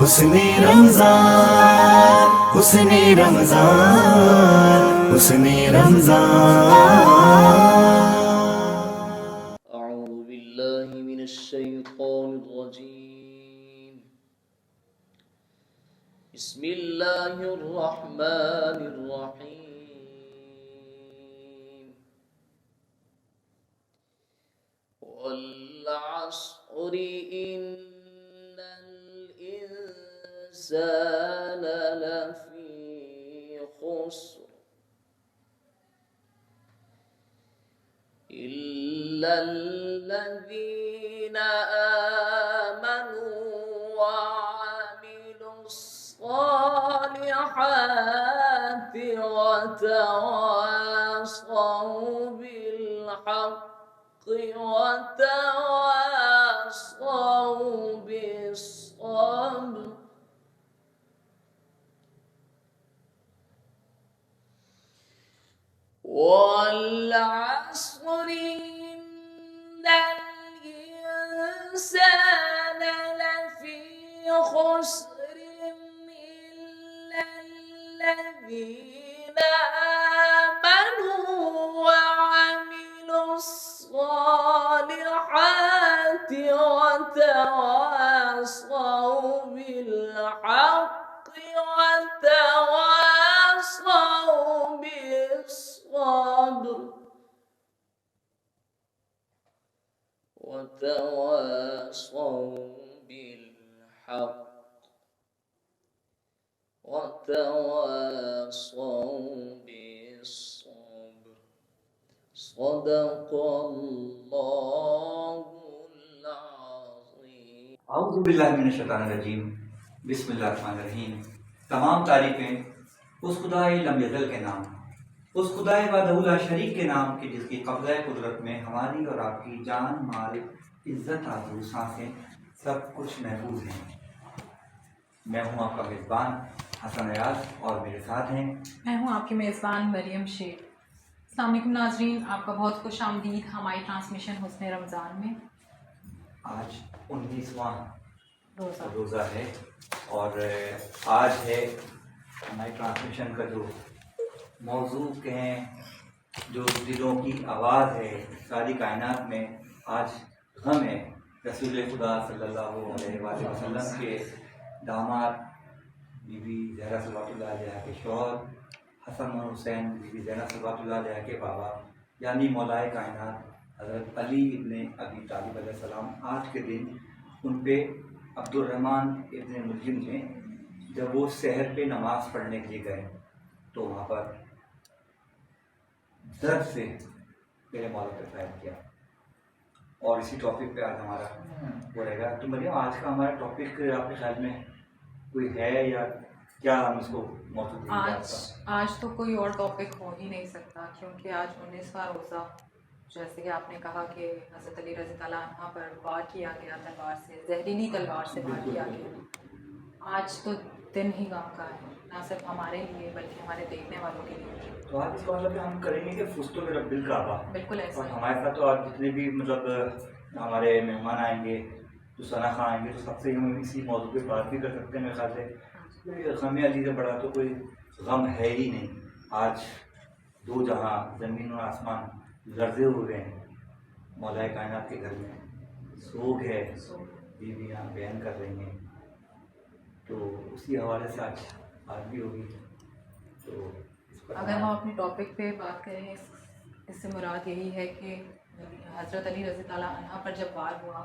حسن رمضان حسن رمضان حسن رمضان. أعوذ بالله من الشيطان الرجيم. بسم الله الرحمن الرحيم. والعصر إن الإنسان لفي خسر إلا الذين آمنوا وعملوا الصالحات وتواصوا بالحق وتواصوا بالصبر. والعصر إن الإنسان لفي خسر إلا الذين آمنوا وعملوا الصالحات وتواصوا بالحق وتواصوا بالصبر وتواصوا بالحق وتواصوا بالصبر. صدق الله العظيم. اعوذ باللہ من الشیطان الرجیم. بسم اللہ الرحمن الرحیم. تمام تعریفیں اس خدائے لم یزل کے نام، اس خدائے وحدہ لا شریک کے نام کی جس کی قبضہ قدرت میں ہماری اور آپ کی جان، مال، عزت، آبرو، سانسیں سب کچھ محفوظ ہیں. میں ہوں آپ کا میزبان حسن ایاز اور میرے ساتھ ہیں. میں ہوں آپ کی میزبان مریم شیخ. السلام علیکم ناظرین، آپ کا بہت خوش آمدید ہماری ٹرانسمیشن حسن رمضان میں. آج 19واں روزہ روزہ ہے اور آج ہے ہماری ٹرانسمیشن کا جو موضوع کہیں، جو دلوں کی آواز ہے ساری کائنات میں. آج غم ہے رسول خدا صلی اللہ علیہ وآلہ وسلم کے داماد بی بی زہرا صلوات اللہ علیہ کے شوہر حسن اور حسین بی بی زینب صلوات اللہ علیہ کے بابا، یعنی مولائے کائنات حضرت علی ابن ابی طالب علیہ السلام. آج کے دن ان پہ عبد الرحمن ابن ملجم نے جب وہ سحر پہ نماز پڑھنے کے لیے گئے تو وہاں پر درد سے میرے مولا پہ فائر کیا. اور اسی ٹاپک پہ آج ہمارا وہ رہے گا. تو مریم، آج کا ہمارا ٹاپک آپ کے خیال میں کوئی ہے یا کیا ہم اس کو موضوع دیں گے؟ آج تو کوئی اور ٹاپک ہو ہی نہیں سکتا، کیونکہ آج 19واں روزہ، جیسے کہ آپ نے کہا کہ حضرت علی رضی اللہ عنہ پر وار کیا گیا تلوار سے، زہریلی تلوار سے وار کیا گیا. آج تو دن ہی غم کا ہے، نہ صرف ہمارے لیے بلکہ ہمارے دیکھنے والوں کے لیے. تو آج اس کا مطلب ہم کریں گے کہ فستو میں رب الکعبہ. بالکل ایسا اور ہمارے ساتھ تو آج جتنے بھی مطلب ہمارے مہمان آئیں گے، جو ثنا خاں آئیں گے، تو سب سے ہم اسی موضوع پہ بات بھی کر سکتے ہیں. میرے خیال سے غم علی سے بڑا تو کوئی غم ہے ہی نہیں. آج دو جہاں زمین اور آسمان لرزے ہوئے ہیں. مولائے کائنات کے گھر میں سوگ ہے، بیویاں بیان کر رہی ہیں. تو اسی حوالے سے آج بھی ہوگی. تو اگر ہم اپنے ٹاپک پہ بات کریں، اس سے مراد یہی ہے کہ حضرت علی رضی اللہ عنہ پر جب وار ہوا،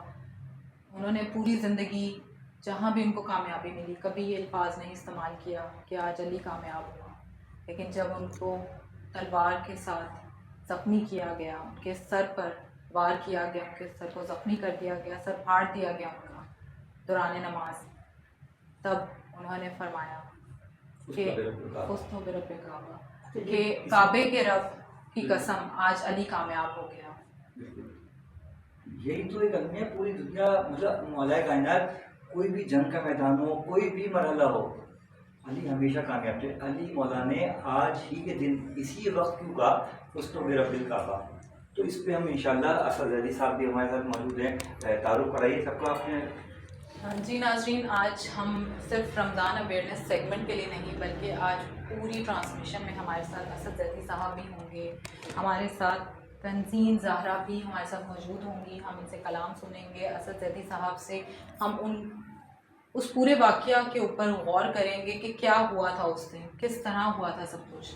انہوں نے پوری زندگی جہاں بھی ان کو کامیابی ملی کبھی یہ الفاظ نہیں استعمال کیا کہ آج علی کامیاب ہوا. لیکن جب ان کو تلوار کے ساتھ زخمی کیا گیا، ان کے سر پر وار کیا گیا، ان کے سر کو زخمی کر دیا گیا، سر پھاڑ دیا گیا ان کا دوران نماز، تب انہوں نے فرمایا کہ فزت برب کعبہ، کہ کعبے کے رب کی قسم آج علی کامیاب ہو گیا. یہی تو ایک ہے پوری دنیا، مطلب مولائے کائنات کوئی بھی جنگ کا میدان ہو، کوئی بھی مرحلہ ہو، علی ہمیشہ کامیاب تھے. علی مولا نے آج ہی کے دن اسی وقت کیوں کہا فزت برب الکعبہ. تو اس پہ ہم انشاءاللہ اسد زیدی صاحب بھی ہمارے ساتھ موجود ہیں. تعارف کرائیے سب کو. آپ نے جی ناظرین، آج ہم صرف رمضان اویئرنیس سیگمنٹ کے لیے نہیں بلکہ آج پوری ٹرانسمیشن میں ہمارے ساتھ اسد زیدی صاحب بھی ہوں گے، ہمارے ساتھ تنظیم زہرا بھی ہمارے ساتھ موجود ہوں گی. ہم ان سے کلام سنیں گے اسد زیدی صاحب سے. ہم اس پورے واقعہ کے اوپر غور کریں گے کہ کیا ہوا تھا اس دن، کس طرح ہوا تھا سب کچھ.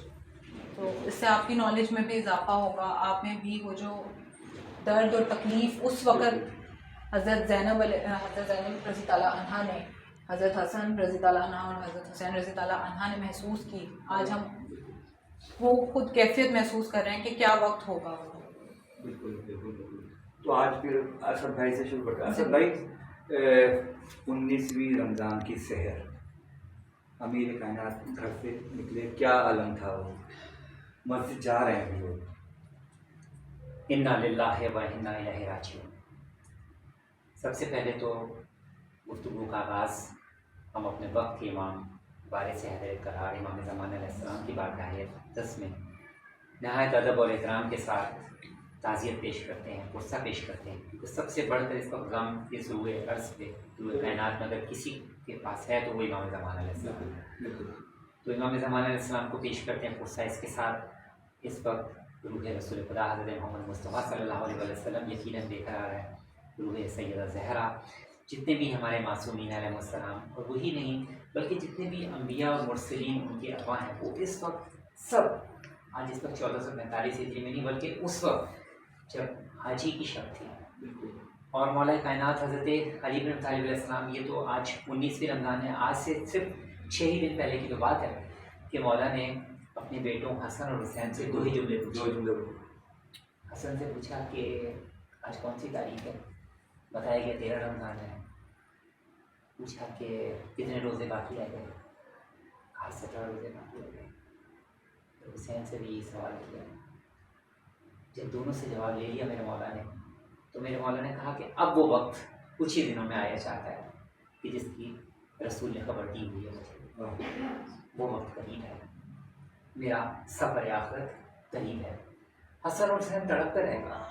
تو اس سے آپ کی نالج میں بھی اضافہ ہوگا، آپ میں بھی وہ جو درد اور تکلیف اس وقت حضرت زینب رضی تعالیٰ عنہا نے، حضرت حسن رضی تعالیٰ عنہ اور حضرت حسین رضی تعالیٰ عنہ نے محسوس کی، آج ہم وہ خود کیفیت محسوس کر رہے ہیں کہ کیا وقت ہوگا. بالکل بالکل بالکل. تو آج پھر اسد بھائی سے شروع کرتے ہیں. اسد بھائی، 19ویں رمضان کی سحر، امیر کائنات گھر سے نکلے، کیا عالم تھا وہ، مسجد جا رہے ہیں لوگ. انا للہ و انا الیہ راجعون. سب سے پہلے تو گفتگو کا آغاز ہم اپنے وقت کے امام وارث حضرت قرار امام زمان علیہ السلام کی بارگاہ اقدس میں نہایت ادب اور احترام کے ساتھ تعزیت پیش کرتے ہیں، غصہ پیش کرتے ہیں، کیونکہ سب سے بڑھ کر اس وقت غم اس روئے عرض پہ روئے کائنات میں اگر کسی کے پاس ہے تو وہ امام زمان علیہ السلام. تو امام زمان علیہ السلام کو پیش کرتے ہیں غصہ. اس کے ساتھ اس وقت روح رسول خدا حضرت محمد مصطفیٰ صلی اللہ علیہ وسلم یقیناً بے قرار ہے. روح سیدہ زہرا، جتنے بھی ہمارے معصومین علیہ السلام، اور وہی نہیں بلکہ جتنے بھی انبیاء اور مرسلین ان کے ابا ہیں، وہ اس وقت سب، آج اس وقت 1445 ہجری میں نہیں بلکہ اس وقت جب حاجی کی شب تھی. اور مولا کائنات حضرت علی بن ابی طالب علیہ السلام، یہ تو آج 19ویں رمضان ہے، آج سے صرف 6 ہی دن پہلے کی تو بات ہے کہ مولا نے اپنے بیٹوں حسن اور حسین سے 2 ہی جملے پوچھے. حسن سے پوچھا کہ آج کون سی تاریخ ہے؟ بتایا گیا 13 رمضان ہے. پوچھا کہ کتنے روزے باقی رہ گئے؟ کہا 17 روزے باقی رہ گئے. حسین سے بھی یہ سوال کیا. جب دونوں سے جواب لے لیا میرے مولا نے، تو میرے مولا نے کہا کہ اب وہ وقت کچھ ہی دنوں میں آیا چاہتا ہے کہ جس کی رسول نے خبر دی ہوئی ہے. وہ وقت قریب ہے، میرا سفر آخرت قریب ہے. حسن اور حسین تڑپ کر رہے گا،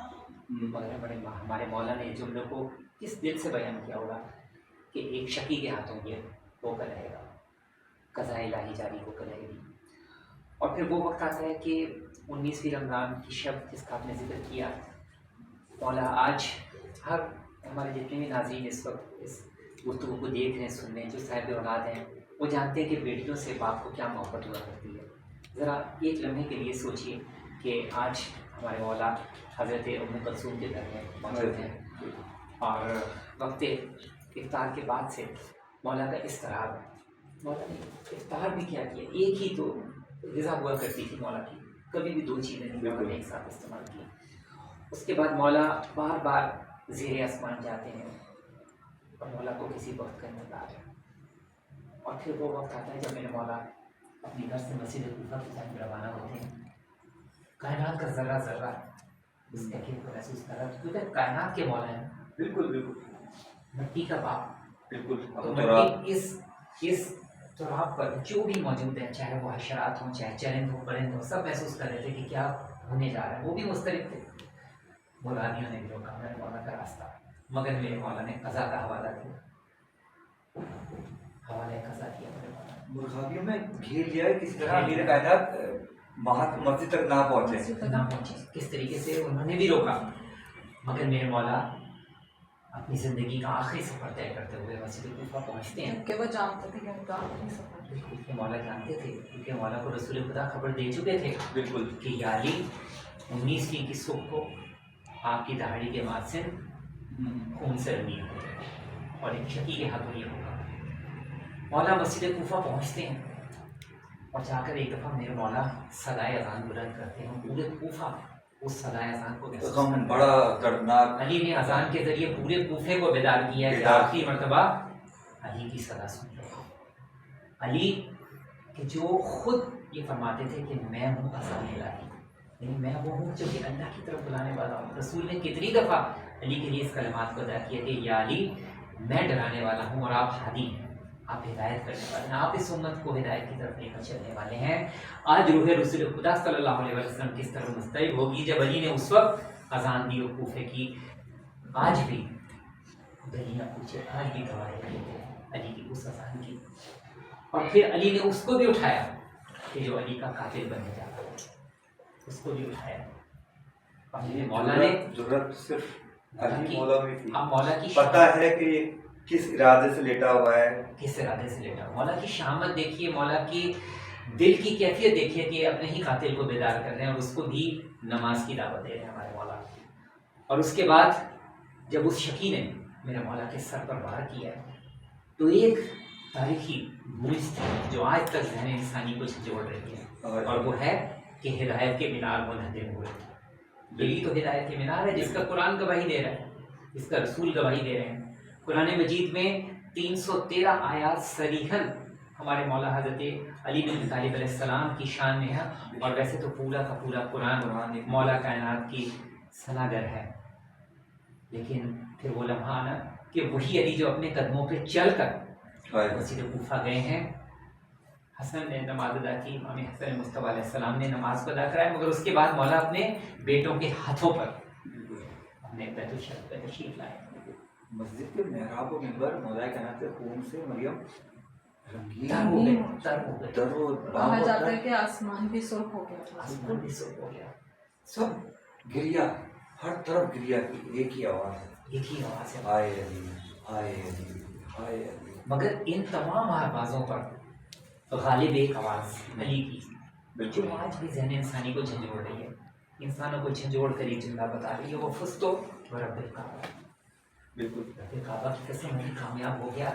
مگر ہمارے مولا نے جملوں کو کس دل سے بیان کیا ہوگا کہ ایک شقی کے ہاتھوں یہ ہو کر رہے گا، قضاء الہی جاری ہو کر رہے گی. اور پھر وہ وقت آتا ہے کہ 19ویں رمضان کی شب جس کا آپ نے ذکر کیا. مولا آج ہر ہمارے جتنے بھی ناظرین اس وقت اس گفتگو کو دیکھ رہے ہیں، سن رہے ہیں، جو صاحب اولاد ہیں، وہ جانتے ہیں کہ بیٹیوں سے باپ کو کیا محبت ہوا کرتی ہے. ذرا ایک لمحے کے لیے سوچیے کہ آج ہمارے مولا حضرت ام کلثوم کے گھر میں موجود ہیں، اور وقت افطار کے بعد سے مولا کا اضطراب ہے. مولا نے افطار بھی کیا کیا، ایک ہی تو غذا ہوا کرتی تھی مولا کی، کبھی بھی 2 چیزیں نہیں مولا نے ایک ساتھ استعمال کی. اس کے بعد مولا بار بار زیر آسمان جاتے ہیں اور مولا کو کسی وقت کا انتظار ہے. اور پھر وہ وقت آتا ہے جب میرے مولا اپنے گھر سے مسجد کوفہ کی جانب روانہ ہوتے ہیں. کائنات کا ذرہ ذرہ اس یقین کو محسوس کر رہا ہے، کیونکہ کائنات کے مولا ہیں. بالکل بالکل. مٹی کا باپ، بالکل. تو مٹی اس تراب پر جو بھی موجود ہے، چاہے وہ حشرات ہوں، چاہے چرند ہوں، پرند ہوں، سب محسوس کر رہے تھے کہ کیا ہونے جا رہا ہے. وہ بھی مسترب تھے. مرادیوں نے بھی روکا میرے مولا کا راستہ، مگر میرے مولا نے قضا کا حوالہ کیا. حوالہ قضا کیا میرے مولا نے. مرغابیوں میں گھیر لیا ہے. کس طرح امیر کائنات مسجد تک نہ پہنچے، نہ پہنچے، کس طریقے سے انہوں نے بھی روکا، مگر میرے مولا اپنی زندگی کا آخری سفر طے کرتے ہوئے مسجد کوفہ پہنچتے ہیں. کہ وہ جانتے تھے کہ ان کا آخری سفر، کیونکہ مولا جانتے تھے، کیونکہ مولا کو رسول خدا خبر دے چکے تھے. بالکل. کہ یا علی 19ویں کی صبح کو آپ کی داڑھی کے ماسن خون سے رنگین ہو اور ایک شقی کے ہاتھوں یہ ہوگا. مولا مسجد کوفہ پہنچتے ہیں اور جا کر ایک دفعہ میرے مولا صدائے اذان بلند کرتے ہیں. پورے کوفہ اس صدائے اذان کو غم بڑا دردناک. علی نے اذان کے ذریعے پورے کوفے کو بیدار کیا کہ آخری مرتبہ علی کی صدا سن لو. علی کہ جو خود یہ فرماتے تھے کہ میں ہوں اذان الہی، یعنی میں وہ ہوں جو کہ اللہ کی طرف بلانے والا ہوں. رسول نے کتنی دفعہ علی کے لیے اس کلمات کو ادا کیا کہ یا علی میں ڈرانے والا ہوں اور آپ ہادی ہیں، آپ ہدایت کرنے والے ہیں، آپ اس امت کو ہدایت کی طرف لے کر چلنے والے ہیں. آج روح رسول خدا صلی اللہ علیہ وسلم کس طرح مستعد ہوگی جب علی نے اس وقت اذان دی کوفے کی. آج بھی گلیاں پوچھے آج بھی گواہی دیتے ہیں علی کی اس اذان کی. اور پھر علی نے اس کو بھی اٹھایا کہ جو علی کا قاتل بننے جا رہا ہے، اس کو بھی اٹھایا. اور میرے مولا نے ضرورت صرف علی مولا میں تھی. اب مولا کی پتہ ہے کہ یہ کس ارادے سے لیٹا ہوا ہے، کس ارادے سے لیٹا. مولا کی شہامت دیکھیے، مولا کی دل کی کیفیت دیکھیے کہ اپنے ہی قاتل کو بیدار کر رہے ہیں اور اس کو بھی نماز کی دعوت دے رہے ہیں ہمارے مولا. اور اس کے بعد جب اس شقی نے میرے مولا کے سر پر وار کیا تو ایک تاریخی گونج تھی جو آج تک ذہن انسانی کو جھنجھوڑ رہی ہے، اور وہ ہے کہ ہدایت کے مینار منہدم ہوئے. یہی تو ہدایت کے مینار ہے جس کا قرآن گواہی دے رہا ہے، جس کا رسول گواہی دے رہے ہیں. قرآن مجید میں 313 آیات صریحاً ہمارے مولا حضرت علی بن ابی طالب علیہ السلام کی شان میں ہے. اور ویسے تو پورا کا پورا قرآن مولا کائنات کی سناگر ہے. لیکن پھر وہ لمحہ آنا کہ وہی علی جو اپنے قدموں پہ چل کر مسجد کوفہ گئے ہیں. حسن نے نماز ادا کی، امام حسن مصطفیٰ علیہ السلام نے نماز کو ادا کرایا، مگر اس کے بعد مولا اپنے بیٹوں کے ہاتھوں پر اپنے بیت الشرف پہ تشریف لائے. مسجد کے محراب و منبر مولا کائنات کے خون سے مریم تر ہو گئے، تر ہو گئے. در و کہا جاتا ہے کہ آسمان بھی سرخ ہو گیا تھا. آسمان بھی سرخ ہو گیا. سب گریا، ہر طرف گریا کی ایک ہی آواز ہے، ایک ہی آواز ہے. ہائے علی ہائے علی ہائے علی. مگر ان تمام آوازوں پر غالب ایک آواز علی کی، جو آج بھی ذہن انسانی کو جھنجھوڑ رہی ہے، انسانوں کو جھنجھوڑ کر ایک جملہ بتا رہی ہے. وہ فستو رب الکعبہ، بالکل رب الکعبہ کی قسم علی کامیاب ہو گیا.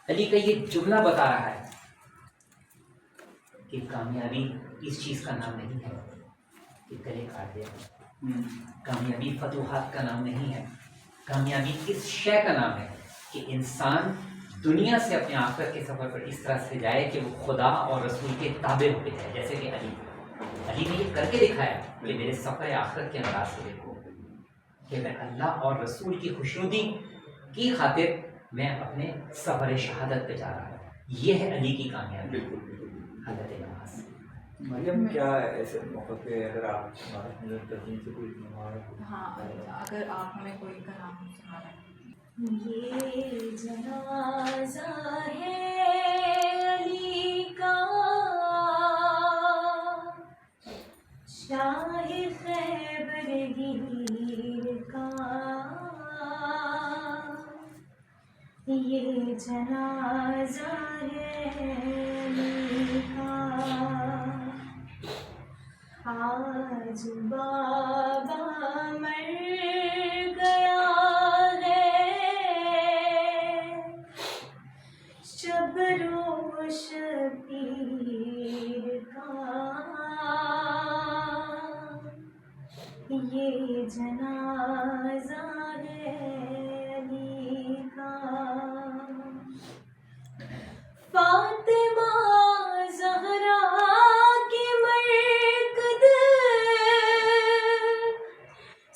علی کا یہ جملہ بتا رہا ہے کہ کامیابی اس چیز کا نام نہیں ہے کہ گلے کاٹ دیا، کامیابی فتوحات کا نام نہیں ہے. کامیابی اس شے کا نام ہے کہ انسان دنیا سے اپنے آخرت کے سفر پر اس طرح سے جائے کہ وہ خدا اور رسول کے تابع ہو کے جائے. جیسے کہ علی نے یہ کر کے دکھایا کہ میرے سفر آخرت کے انداز سے دیکھو کہ میں اللہ اور رسول کی خوشنودی کی خاطر میں اپنے سفر شہادت پہ جا رہا ہوں. یہ ہے علی کی کامیابی. حضرت نماز. مریم کیا ایسے موقع پہ اگر آپ ہمارے ترجمے سے کوئی نماز. ہاں، اگر آپ ہمیں کوئی کلام سنا رہے ہیں. یہ جنازہ ہے علی کا، شاہ خیبر گیر کا. یہ جنازہ ہے علی کا، آج بابا مر گیا شبر و شبیر کا. یہ جنازہ ہے علی کا. فاطمہ زہرا کی مرکد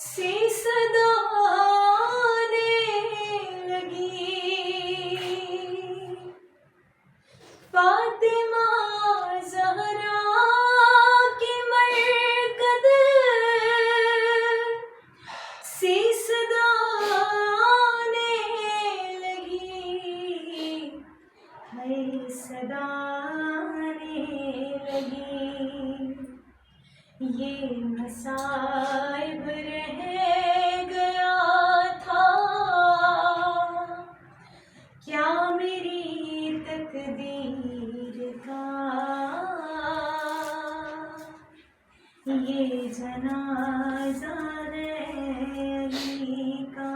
سے صدا فاطمہ زہرا کی مرکد سے صدا آنے لگی، ہے صدا آنے لگی. یہ مصائب رہ گیا تھا کیا میری تقدیر کا. یہ جنازہ علی کا.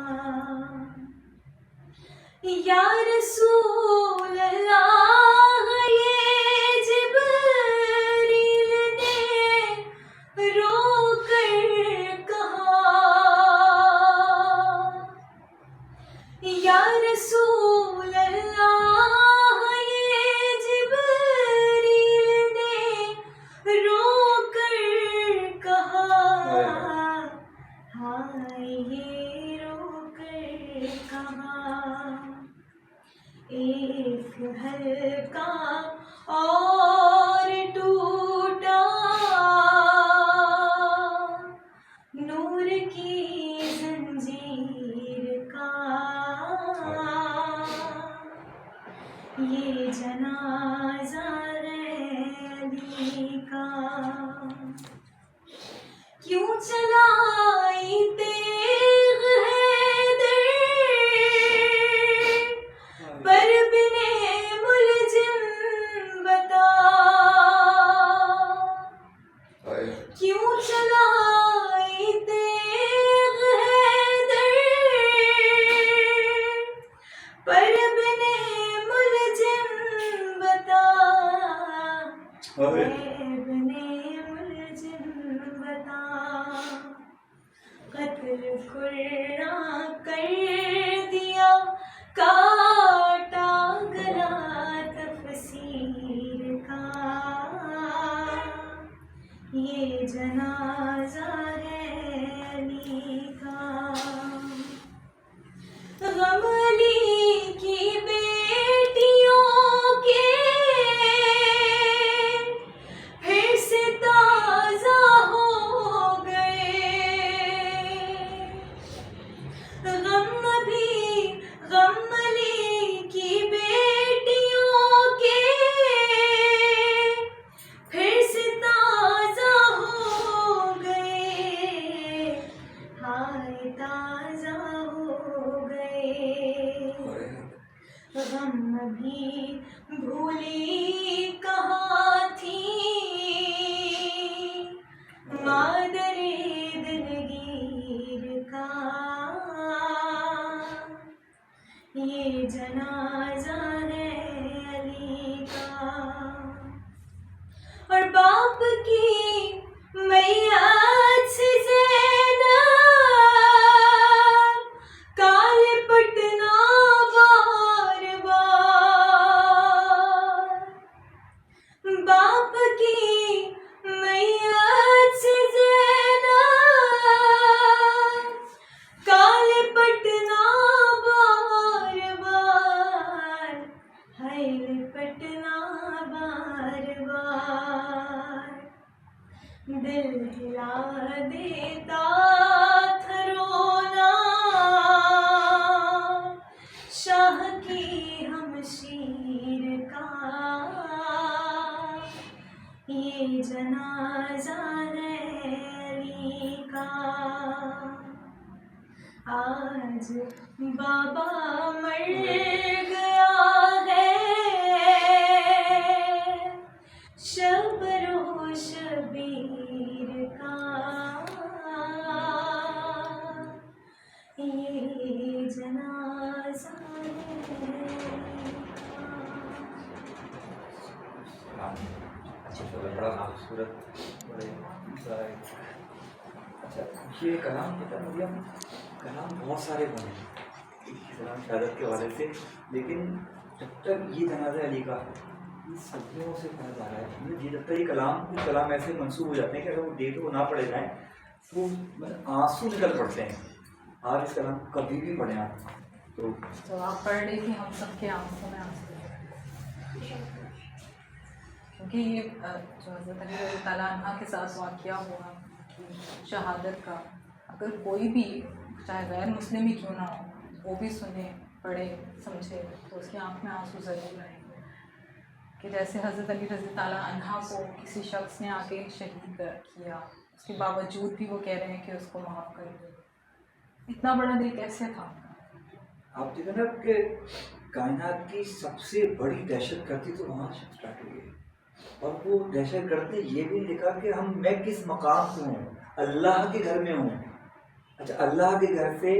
یا رسول اللہ یہ جبریل نے رو کر کہا، یا رسول اللہ یہ جبریل نے رو کر کہا. ہائے یہ رو کر کہا، ایک حلقہ اور ٹوٹا نور کی زنجیر کا. یہ جنازہ علی کا کیوں چلائی تیغ حیدر پر بنے ملجم بتا کیوں چلائی تیغ حیدر پر بنے ملجم بتا بنے ملجم بتا قتل کرنا کر دیا کاٹا گلا تفسیر کا یہ جنازہ ہے علی کا غم علی کی بیٹیوں کے پھر سے تازہ ہو گئے غم علی کی بیٹیوں کے پھر سے تازہ ہو گئے ہائے تازہ ہو گئے غم بھی بھولی کہاں تھی مادر دلگیر کا یہ جنازہ ہے علی کا اور باپ کی میت سے زینب کال پٹنا بار بار باپ کی میت سے زینب کال پٹنا بار بار ہے پٹنا بار بار دل ہلا دیتا تھا رونا شاہ کی ہمشیر کا یہ جنازہ علی کا آج بابا مر گیا ہے شبر و شبیر کا یہ جنازہ اچھا بڑا خوبصورت بڑے اچھا یہ کلام پتہ مریم کلام بہت سارے بنے کلام شہادت کے حوالے سے لیکن جب تک یہ جنازہ علی کا یہ صدیوں سے پڑھا جا رہا ہے یہ جب تک یہ کلام ایسے منسوخ ہو جاتے ہیں کہ اگر وہ ڈیٹ کو نہ پڑھے جائیں وہ آنسو نکل پڑتے ہیں آپ اس کلام کبھی بھی پڑھیں آپ تو آپ پڑھ رہی تھی ہم سب کے آنکھوں میں آنسو کیونکہ یہ جو حضرت علی رضی اللہ عنہ کے ساتھ واقعہ ہوا شہادت کا اگر کوئی بھی چاہے غیر مسلم ہی کیوں نہ ہو وہ بھی سنے پڑھے سمجھے تو اس کی آنکھ میں آنسو ضرور آئیں گے کہ جیسے حضرت علی رضی اللہ عنہ کو کسی شخص نے آ کے شہید کیا اس کے باوجود بھی وہ کہہ رہے ہیں کہ اس کو معاف کر دو اتنا بڑا دل کیسے تھا آپ دیکھیں نا کہ کائنات کی سب سے بڑی دہشت گردی تو وہاں اسٹارٹ ہوئی ہے اور وہ دہشت گرد نے یہ بھی لکھا کہ میں کس مقام سے ہوں اللہ کے گھر میں ہوں اچھا اللہ کے گھر سے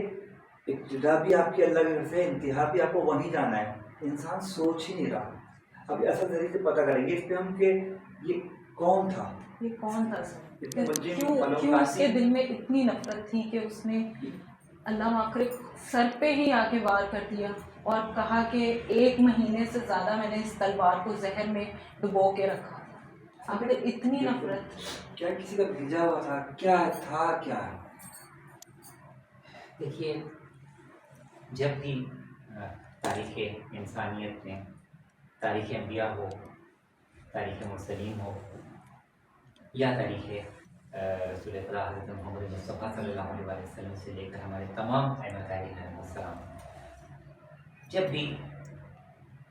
ابتدا بھی آپ کی اللہ کے گھر سے انتہا بھی آپ کو وہیں جانا ہے انسان سوچ ہی نہیں رہا اب ایسا ذریعے سے پتہ کریں گے اس پہ ہم کہ یہ کون تھا سر کیوں اس کے دل میں اتنی نفرت تھی کہ اس نے اللہ ماکرے سر پہ ہی آ کے وار کر دیا اور کہا کہ 1 مہینے سے زیادہ میں نے اس تلوار کو زہر میں ڈبو کے رکھا آخر اتنی نفرت کیا کسی کا بھیجا ہوا تھا کیا تھا کیا دیکھیے جب بھی تاریخ انسانیت میں تاریخ انبیاء ہو تاریخ مرسلین ہو یا تاریخ رسول خدا حضرت محمد مصطفیٰ صلی اللہ علیہ وسلم سے لے کر ہمارے تمام ائمہ تاریخ علیہ السلام جب بھی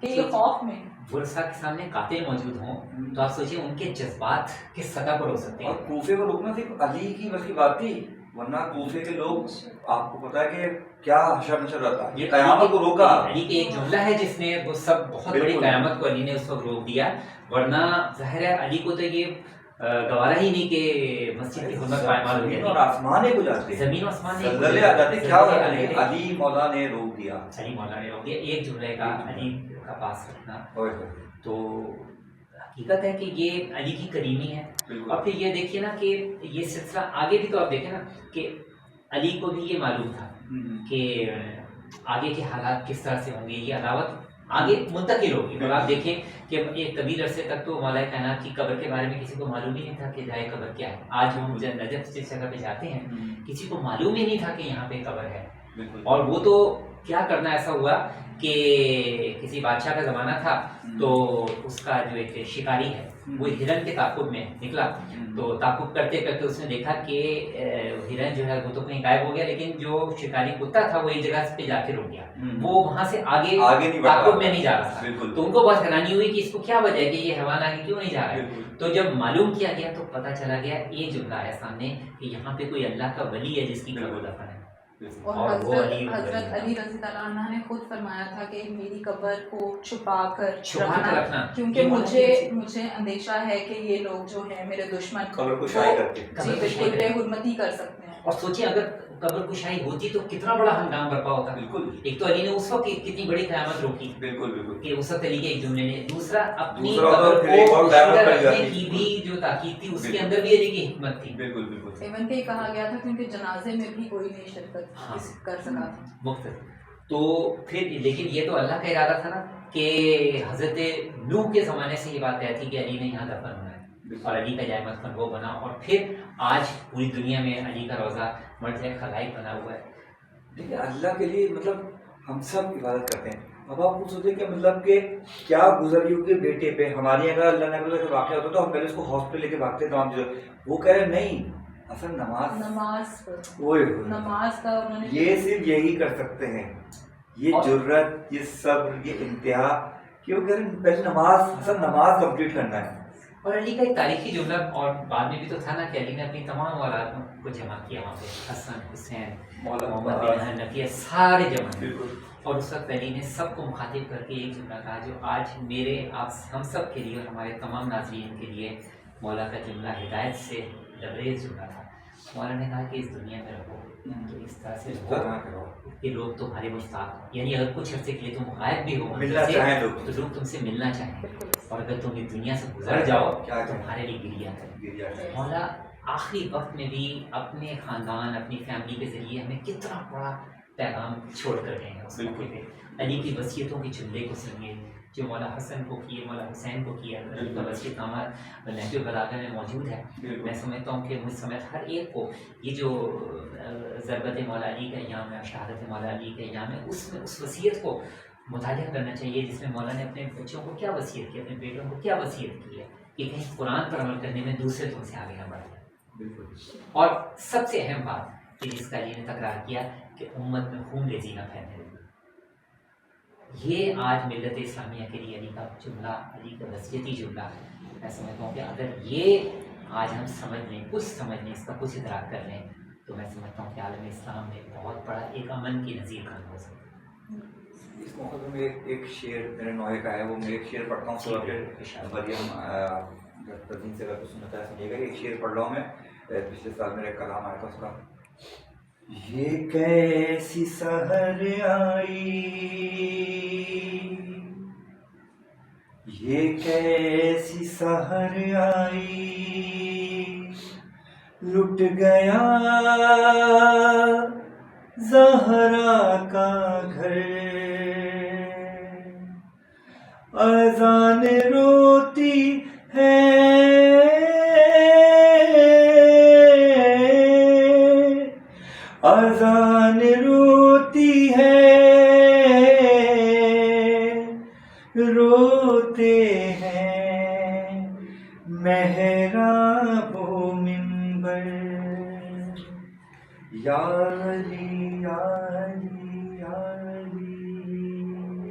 کہ یہ خوف میں ورثہ کے سامنے قاتل موجود ہوں تو آپ سوچیں ان کے جذبات کس سطح پر ہو سکتے اور ہیں. کوفے کو روکنا صرف علی کی بس کی بات تھی، ورنہ کوفے کے لوگ آپ کو پتا ہے کہ کیا حشر نشر رہتا ہے، یہ قیامت کو روکا. علی کے ایک جملہ ہے جس نے وہ سب بہت بڑی بالکل. قیامت کو علی نے اس وقت روک دیا، ورنہ ظاہر ہے علی کو تو یہ گوارا ہی نہیں کہ مسجد کی حرمت پائمال ہو زمین اور جاتی. آسمان ایک ہو جاتے ہیں، زمین و آسمان ایک ہو زلزلے آ جاتے ہیں. کیا ہوا زلزلے آ لیکن جاتے ہیں. علی مولا نے روک دیا. علی مولا نے روک دیا ایک جملے کا علی کا پاس رکھنا. اوئے ہوئے. تو حقیقت ہے کہ یہ علی کی کریمی ہے. بالکل. اور پھر یہ دیکھیے نا کہ یہ سلسلہ آگے بھی تو آپ دیکھیں نا کہ علی کو بھی یہ معلوم تھا کہ آگے کے حالات کس طرح سے ہوں گے، یہ عداوت آگے منتقل ہوگی. اور آپ دیکھیں کہ ایک طویل عرصے تک تو مولا کائنات کی قبر کے بارے میں کسی کو معلوم ہی نہیں تھا کہ جائے قبر کیا ہے. آج ہم جب نجف جس جگہ پہ جاتے ہیں کسی کو معلوم ہی نہیں تھا کہ یہاں پہ قبر ہے. بالکل. اور وہ تو کیا کرنا ایسا ہوا کہ کسی بادشاہ کا زمانہ تھا تو اس کا جو ایک شکاری ہے وہ ہرن کے تعاقب میں نکلا. تو تعاقب کرتے کرتے اس نے دیکھا کہ ہرن جو ہے وہ تو کہیں غائب ہو گیا، لیکن جو شکاری کتا تھا وہ ایک جگہ پہ جا کے رک گیا، وہ وہاں سے آگے نہیں بڑھا. تعاقب میں نہیں جا رہا تھا. بالکل. تو ان کو بہت حیرانی ہوئی کہ اس کو کیا وجہ ہے کہ یہ حیوان آگے کیوں نہیں جا رہا ہے. بالکل. تو جب معلوم کیا گیا تو پتہ چلا گیا ایک جملہ آیا سامنے کہ یہاں پہ کوئی اللہ کا ولی ہے جس کی قبر دفن ہے. اور وہ حضرت علی رضی اللہ عنہ نے خود فرمایا تھا کہ میری قبر کو چھپا کر رکھنا کیونکہ مجھے اندیشہ ہے کہ یہ لوگ جو ہیں میرے دشمن قبر کو شائع کر کے جی بالکل بے حرمتی کر سکتے ہیں. اور سوچیں اگر قبر کشائی ہوتی تو کتنا بڑا ہنگام برپا ہوتا. بالکل. ایک تو علی نے اس وقت کتنی بڑی قیامت روکی بالکل. بالکل. کہ اس وقت علی کے ایک جملے نے، دوسرا اپنی دوسرا قبر پھر ایک اور کو قیامت پوشیدہ کر رکھنے جاتی. کی بھی جو تاکید تھی اس کے بالکل. اندر بھی علی کی حکمت تھی. بالکل. بالکل. ایون کہ یہ کہا گیا تھا کیونکہ جنازے میں بھی کوئی نہیں شرکت کر سکا تھا. مختلف. تو پھر لیکن یہ تو اللہ کا ارادہ تھا نا کہ حضرت نوح کے زمانے سے یہ بات طے تھی کہ علی نے یہاں دفن ہونا ہے اور علی کا جائے مدفن وہ بنا. اور پھر آج پوری دنیا میں علی کا روزہ مرج خلائق بنا ہوا ہے. دیکھیں اللہ کے لیے مطلب ہم سب عبادت کرتے ہیں. اب آپ کو سوچیں کہ مطلب کہ کیا گزری ہوگی بیٹے پہ. ہماری اگر اللہ نے کا واقعہ ہوتا تو ہم پہلے اس کو ہاسپٹل لے کے بھاگتے تمام چیزیں. وہ کہہ رہے نہیں اصل نماز کا انہوں نے یہ صرف یہی کر سکتے ہیں. یہ جرت، یہ صبر، یہ انتہا، کیوں کہہ رہے پہلے نماز کمپلیٹ کرنا ہے. اور علی کا ایک تاریخی جملہ اور بعد میں بھی تو تھا نا کہ علی نے اپنی تمام اولادوں کو جمع کیا وہاں پہ، حسن، حسین، محمد بن نفیہ سارے جمع کیے. اور اس وقت علی نے سب کو مخاطب کر کے ایک جملہ کہا جو آج میرے آپ ہم سب کے لیے اور ہمارے تمام ناظرین کے لیے مولا کا جملہ ہدایت سے لبریز جملہ تھا. مولا نے کہا کہ اس دنیا میں رہو تو اس طرح سے رہو کہ لوگ تمہارے مشتاق ہوں، یعنی اگر کچھ عرصے کے لیے تم غائب بھی ہو ملنا چاہیں تو لوگ تم سے ملنا چاہیں، اور اگر تم اس دنیا سے گزر جاؤ تمہارے لیے گریا ہے. مولا آخری وقت میں بھی اپنے خاندان، اپنی فیملی کے ذریعے ہمیں کتنا بڑا پیغام چھوڑ کر گئے ہیں. اس موقع پہ علی کی وصیتوں کے جملے کو سنیے جو مولا حسن کو کیے، مولا حسین کو کیا. علی کا وصیت نامہ نہج البلاغہ میں موجود ہے. میں سمجھتا ہوں کہ مجھ سمیت ہر ایک کو یہ جو ضربت مولا علی کا ایام ہے، شہادت مولا علی کا ایام ہے، اس میں اس وصیت کو مطالعہ کرنا چاہیے جس میں مولا نے اپنے بچوں کو کیا وصیت کی، اپنے بیٹوں کو کیا وصیت کی ہے کہ کہیں قرآن پر عمل کرنے میں دوسرے تم سے آگے نہ بڑھ جائے. اور سب سے اہم بات کہ جس کا علی نے تکرار کیا کہ امت میں خون ریزی نہ پھیلنے. یہ آج ملت اسلامیہ کے لیے علی کا جملہ، علی کا وصیتی جملہ ہے. میں سمجھتا ہوں کہ اگر یہ آج ہم سمجھ لیں، کچھ سمجھ لیں، اس کا کچھ ادراک کر لیں تو میں سمجھتا ہوں کہ عالم اسلام میں بہت بڑا ایک امن کی نظیر قائم ہو سکتا ہے. اس موقع پہ میں ایک شعر میرے نوحے کا ہے، وہ میں ایک شعر پڑھتا ہوں. مریم تدین سے اگر کچھ سنتا ہے سنیے گا. ایک شعر پڑھ رہا ہوں میں، پچھلے سال میرا ایک کلام آیا تھا اس کا. یہ کیسی سحر آئی، یہ کیسی سحر آئی، لٹ گیا زہرا کا گھر، اذان روتی ہے اذان روتی ہے، روتے ہیں محراب و منبر، یا علی یا علی یا علی.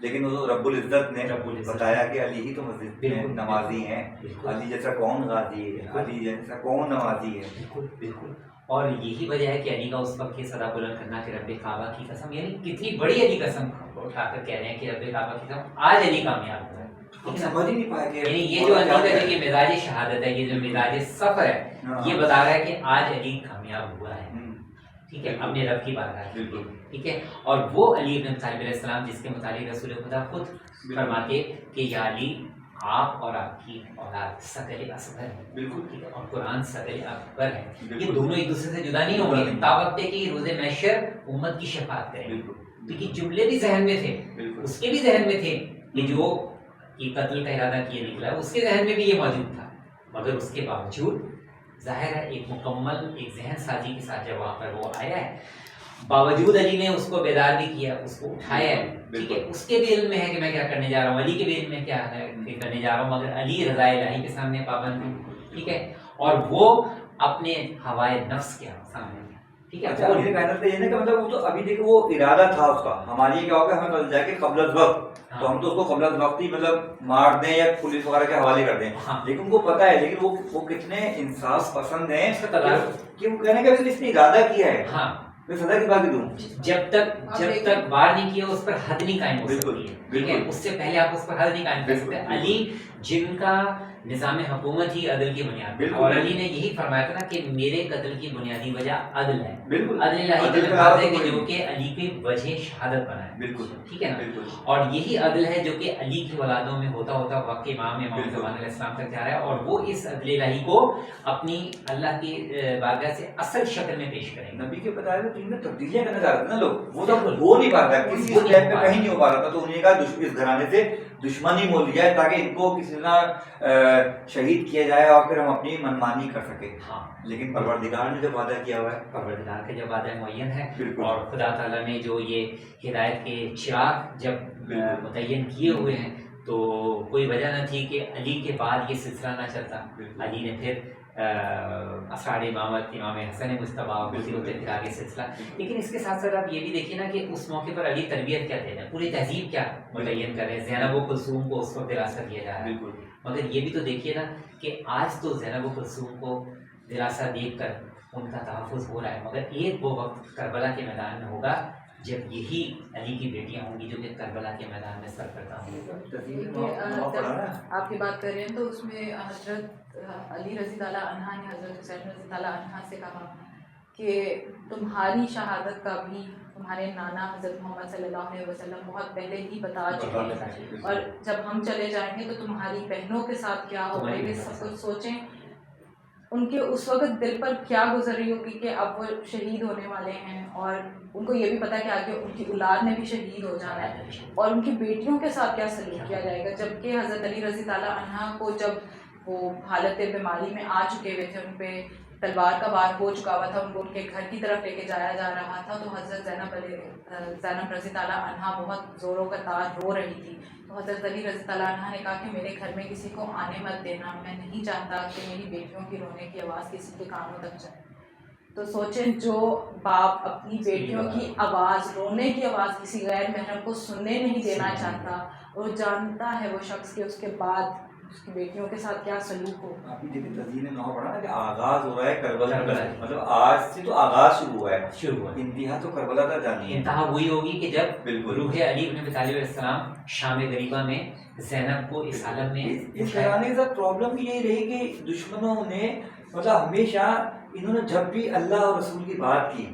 لیکن وہ رب العزت نے رب العزت بتایا کہ علی ہی تو مسجد میں بالکل، نمازی ہیں، بالکل۔ علی جیسا کون غازی ہے، علی جیسا کون نمازی ہے۔ بالکل بالکل، اور یہی وجہ ہے کہ علی کا اس وقت یہ صدا بلند کرنا کہ رب کعبہ کی قسم، یعنی کتنی بڑی علی قسم اٹھا کر کہہ رہے ہیں کہ رب کعبہ کی قسم آج علی کامیاب ہوا ہے۔ ہم سمجھ ہی نہیں پائے کہ یعنی یہ جو علی کا جو یہ مزاج شہادت ہے، یہ جو مزاج سفر ہے، یہ بتا رہا ہے کہ آج علی کامیاب ہوا ہے، ٹھیک ہے، اپنے رب کی بارگاہ میں، بالکل، ٹھیک ہے۔ اور وہ علی بن طالب علیہ السلام جس کے متعلق رسول خدا خود فرماتے کہ یا علی آپ اور آپ کی اولاد ثقل اصغر ہے، بالکل، ٹھیک ہے، اور قرآن ثقل اکبر ہے، بالکل۔ یہ دونوں ایک دوسرے سے جدا نہیں ہوں گے تا وقت کہ روز محشر امت کی شفاعت کریں، بالکل، کیونکہ جملے بھی ذہن میں تھے، بالکل، اس کے بھی ذہن میں تھے کہ جو یہ قتل کا ارادہ کیے نکلا ہے، اس کے ذہن میں بھی یہ موجود تھا، مگر اس کے باوجود ظاہر ہے ایک مکمل ایک ذہن سازی کے ساتھ جب وہاں پر وہ آیا ہے، باوجود علی نے اس کو بیدار بھی کیا، اس کو اٹھایا ہے، ٹھیک ہے، اس کے بھی علم میں ہے کہ میں کیا کرنے جا رہا ہوں، علی کے بھی علم میں کیا ہے کہ کرنے جا رہا ہوں، مگر علی رضا الہی کے سامنے پابند ہے، ٹھیک ہے، اور وہ اپنے ہوائے نفس کے سامنے، ٹھیک ہے۔ اچھا علی کائنات یہ نا کہ مطلب وہ تو ابھی دیکھو وہ ارادہ تھا اس کا، ہمارے یہ کیا ہوگا ہمیں پتہ چلا کہ قبل الوقت تو ہم تو اس کو قبل الوقت ہی مطلب مار دیں یا پولیس وغیرہ کے حوالے کر دیں، لیکن ان کو پتہ ہے، لیکن وہ کتنے انصاف پسند ہیں کہ وہ کہنے کا اس نے ارادہ کیا ہے، ہاں، میں سزا کی بات دوں، جب تک وار نہیں کیا اس پر حد نہیں قائم ہو سکتی ہے، ٹھیک ہے، اس سے پہلے آپ اس پر حد نہیں قائم کر سکتے۔ علی جن کا نظام حکومت ہی عدل کی بنیاد پر، اور علی نے یہی فرمایا تھا نا کہ میرے قتل کی بنیادی وجہ عدل ہے، بالکل، عدل الہی کا لفظ ہے کہ جو کہ علی کی وجہ شہادت بنا ہے، بالکل، ٹھیک ہے نا، بالکل، اور یہی عدل ہے جو کہ علی کی اولادوں میں ہوتا ہوتا واقعی امام زمان علیہ السلام تک جا رہا ہے، اور وہ اس عدل الہی کو اپنی اللہ کی بارگاہ سے اصل شکل میں پیش کریں گے۔ نبی کے بتایا تو میں تبدیلیاں کرنا چاہ رہے تھے نا لوگ، وہ تو ہو نہیں پا رہا، کسی اسٹیپ پہ کہیں نہیں ہو پا رہا تھا، تو انہوں نے کہا اس گھرانے سے دشمنی مول لیا ہے تاکہ ان کو کسی طرح شہید کیا جائے اور پھر ہم اپنی منمانی کر سکیں۔ ہاں، لیکن پروردگار نے جو وعدہ کیا ہوا ہے، پروردگار کا جب وعدہ معین ہے، بالکل، اور خدا تعالیٰ نے جو یہ ہدایت کے چراغ جب بالکل، متعین کیے ہوئے ہیں تو کوئی وجہ نہ تھی کہ علی کے بعد یہ سلسلہ نہ چلتا۔ بالکل، علی نے پھر اسرار امامت امام حسن مصطفیٰ کے سلسلہ، لیکن اس کے ساتھ ساتھ آپ یہ بھی دیکھیے نا کہ اس موقع پر علی تربیت کیا دے رہے ہیں، پوری تہذیب کیا متعین کر رہے ہیں، زینب و کلثوم کو اس وقت دلاسا دیا جا رہا ہے، بالکل، مگر یہ بھی تو دیکھیے نا کہ آج تو زینب و کلثوم کو دلاسا دے کر ان کا تحفظ ہو رہا ہے، مگر ایک وہ وقت کربلا کے میدان میں ہوگا جب یہی علی کی بیٹیاں ہوں گی جو کہ کربلا کے میدان میں سرکردہ ہوں گی۔ آپ کی بات کر رہے ہیں تو اس میں حضرت علی رضی اللہ عنہ نے حضرت حسین رضی اللہ عنہ سے کہا کہ تمہاری شہادت کا بھی تمہارے نانا حضرت محمد صلی اللہ علیہ وسلم بہت پہلے ہی بتا چکے ہیں، اور جب ہم چلے جائیں گے تو تمہاری بہنوں کے ساتھ کیا ہوگا، یہ سب کچھ سوچیں ان کے اس وقت دل پر کیا گزر رہی ہوگی کہ اب وہ شہید ہونے والے ہیں، اور ان کو یہ بھی پتا کہ آگے ان کی اولاد نے بھی شہید ہو جانا ہے، اور ان کی بیٹیوں کے ساتھ کیا سلوک کیا جائے گا، جبکہ حضرت علی رضی اللہ عنہ کو جب وہ حالت بیماری میں آ چکے ہوئے تھے، ان پہ تلوار کا وار ہو چکا ہوا تھا، ان کو ان کے گھر کی طرف لے کے جایا جا رہا تھا، تو حضرت زینب رضی اللہ عنہ بہت زوروں کا تار رو رہی تھی، تو حضرت علی رضی اللہ عنہ نے کہا کہ میرے گھر میں کسی کو آنے مت دینا، میں نہیں چاہتا کہ میری بیٹیوں کی رونے کی آواز کسی کے کانوں تک جائے۔ تو سوچیں جو باپ اپنی بیٹیوں کی آواز، رونے کی آواز کسی غیر محرم کو سننے نہیں دینا چاہتا، اور جانتا ہے وہ شخص کہ اس کے بعد اس کی بیٹیوں کے ساتھ کیا سلوک ہو۔ آپ دیکھیں تزیین نو پڑھا نا کہ آغاز ہو رہا ہے کربلا کا، مطلب آج سے تو آغاز شروع ہوا ہے، انتہا تو کربلا تک جانی ہے۔ انتہا وہی ہوگی کہ جب بالکل روح علی بن ابی طالب علیہ السلام شام غریبہ میں زینب کو اس عالم میں اس گھرانے کے ساتھ پرابلم یہی رہی کہ دشمنوں نے مطلب ہمیشہ انہوں نے جب بھی اللہ اور رسول کی بات کی،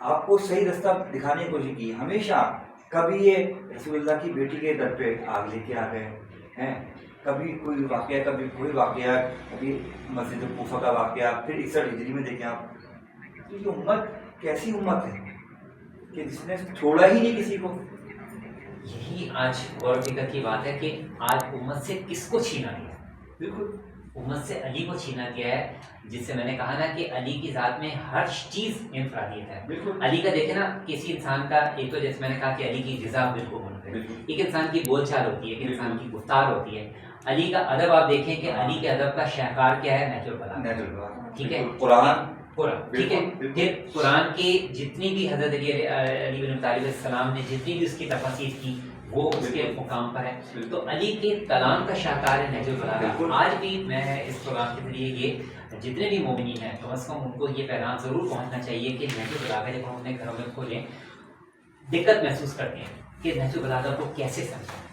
آپ کو صحیح رستہ دکھانے کی کوشش کی، ہمیشہ کبھی یہ رسول اللہ کی بیٹی کے در پہ آگ لے کے آ گئے ہیں، کبھی کوئی واقعہ، کبھی کوئی واقعہ، کبھی مسجد کوفہ کا واقعہ، پھر 61 ہجری میں دیکھیں آپ، یہ امت کیسی امت ہے کہ جس نے چھوڑا ہی نہیں کسی کو۔ یہی آج غور و فکر کی بات ہے کہ آج امت سے کس کو چھینا گیا؟ بالکل امت سے علی کو چھینا گیا ہے، جس سے میں نے کہا نا کہ علی کی ذات میں ہر چیز انفرادیت ہے۔ بالکل علی کا دیکھیں نا کسی انسان کا، ایک تو جیسے میں نے کہا کہ علی کی غذا بالکل منفرد ہے، ایک انسان کی بول چال ہوتی ہے، ایک انسان کی گفتار ہوتی ہے۔ علی کا ادب آپ دیکھیں کہ علی کے ادب کا شاہکار کیا ہے، نہج البلاغہ، ٹھیک ہے، قرآن، ٹھیک ہے، پھر قرآن کی جتنی بھی حضرت علی بن ابی طالب علیہ السلام نے جتنی بھی اس کی تفاسیر کی، وہ اس کے مقام پر ہے. تو علی کے کلام کا شاہکار ہے نہج البلاغہ. آج بھی میں اس پروگرام کے ذریعے یہ جتنے بھی مومنین ہیں کم از کم ان کو یہ پیغام ضرور پہنچنا چاہیے کہ نہج البلاغہ جب ہم اپنے گھروں میں کھولیں دقت محسوس کرتے ہیں کہ نہج البلاغہ کو کیسے سمجھیں،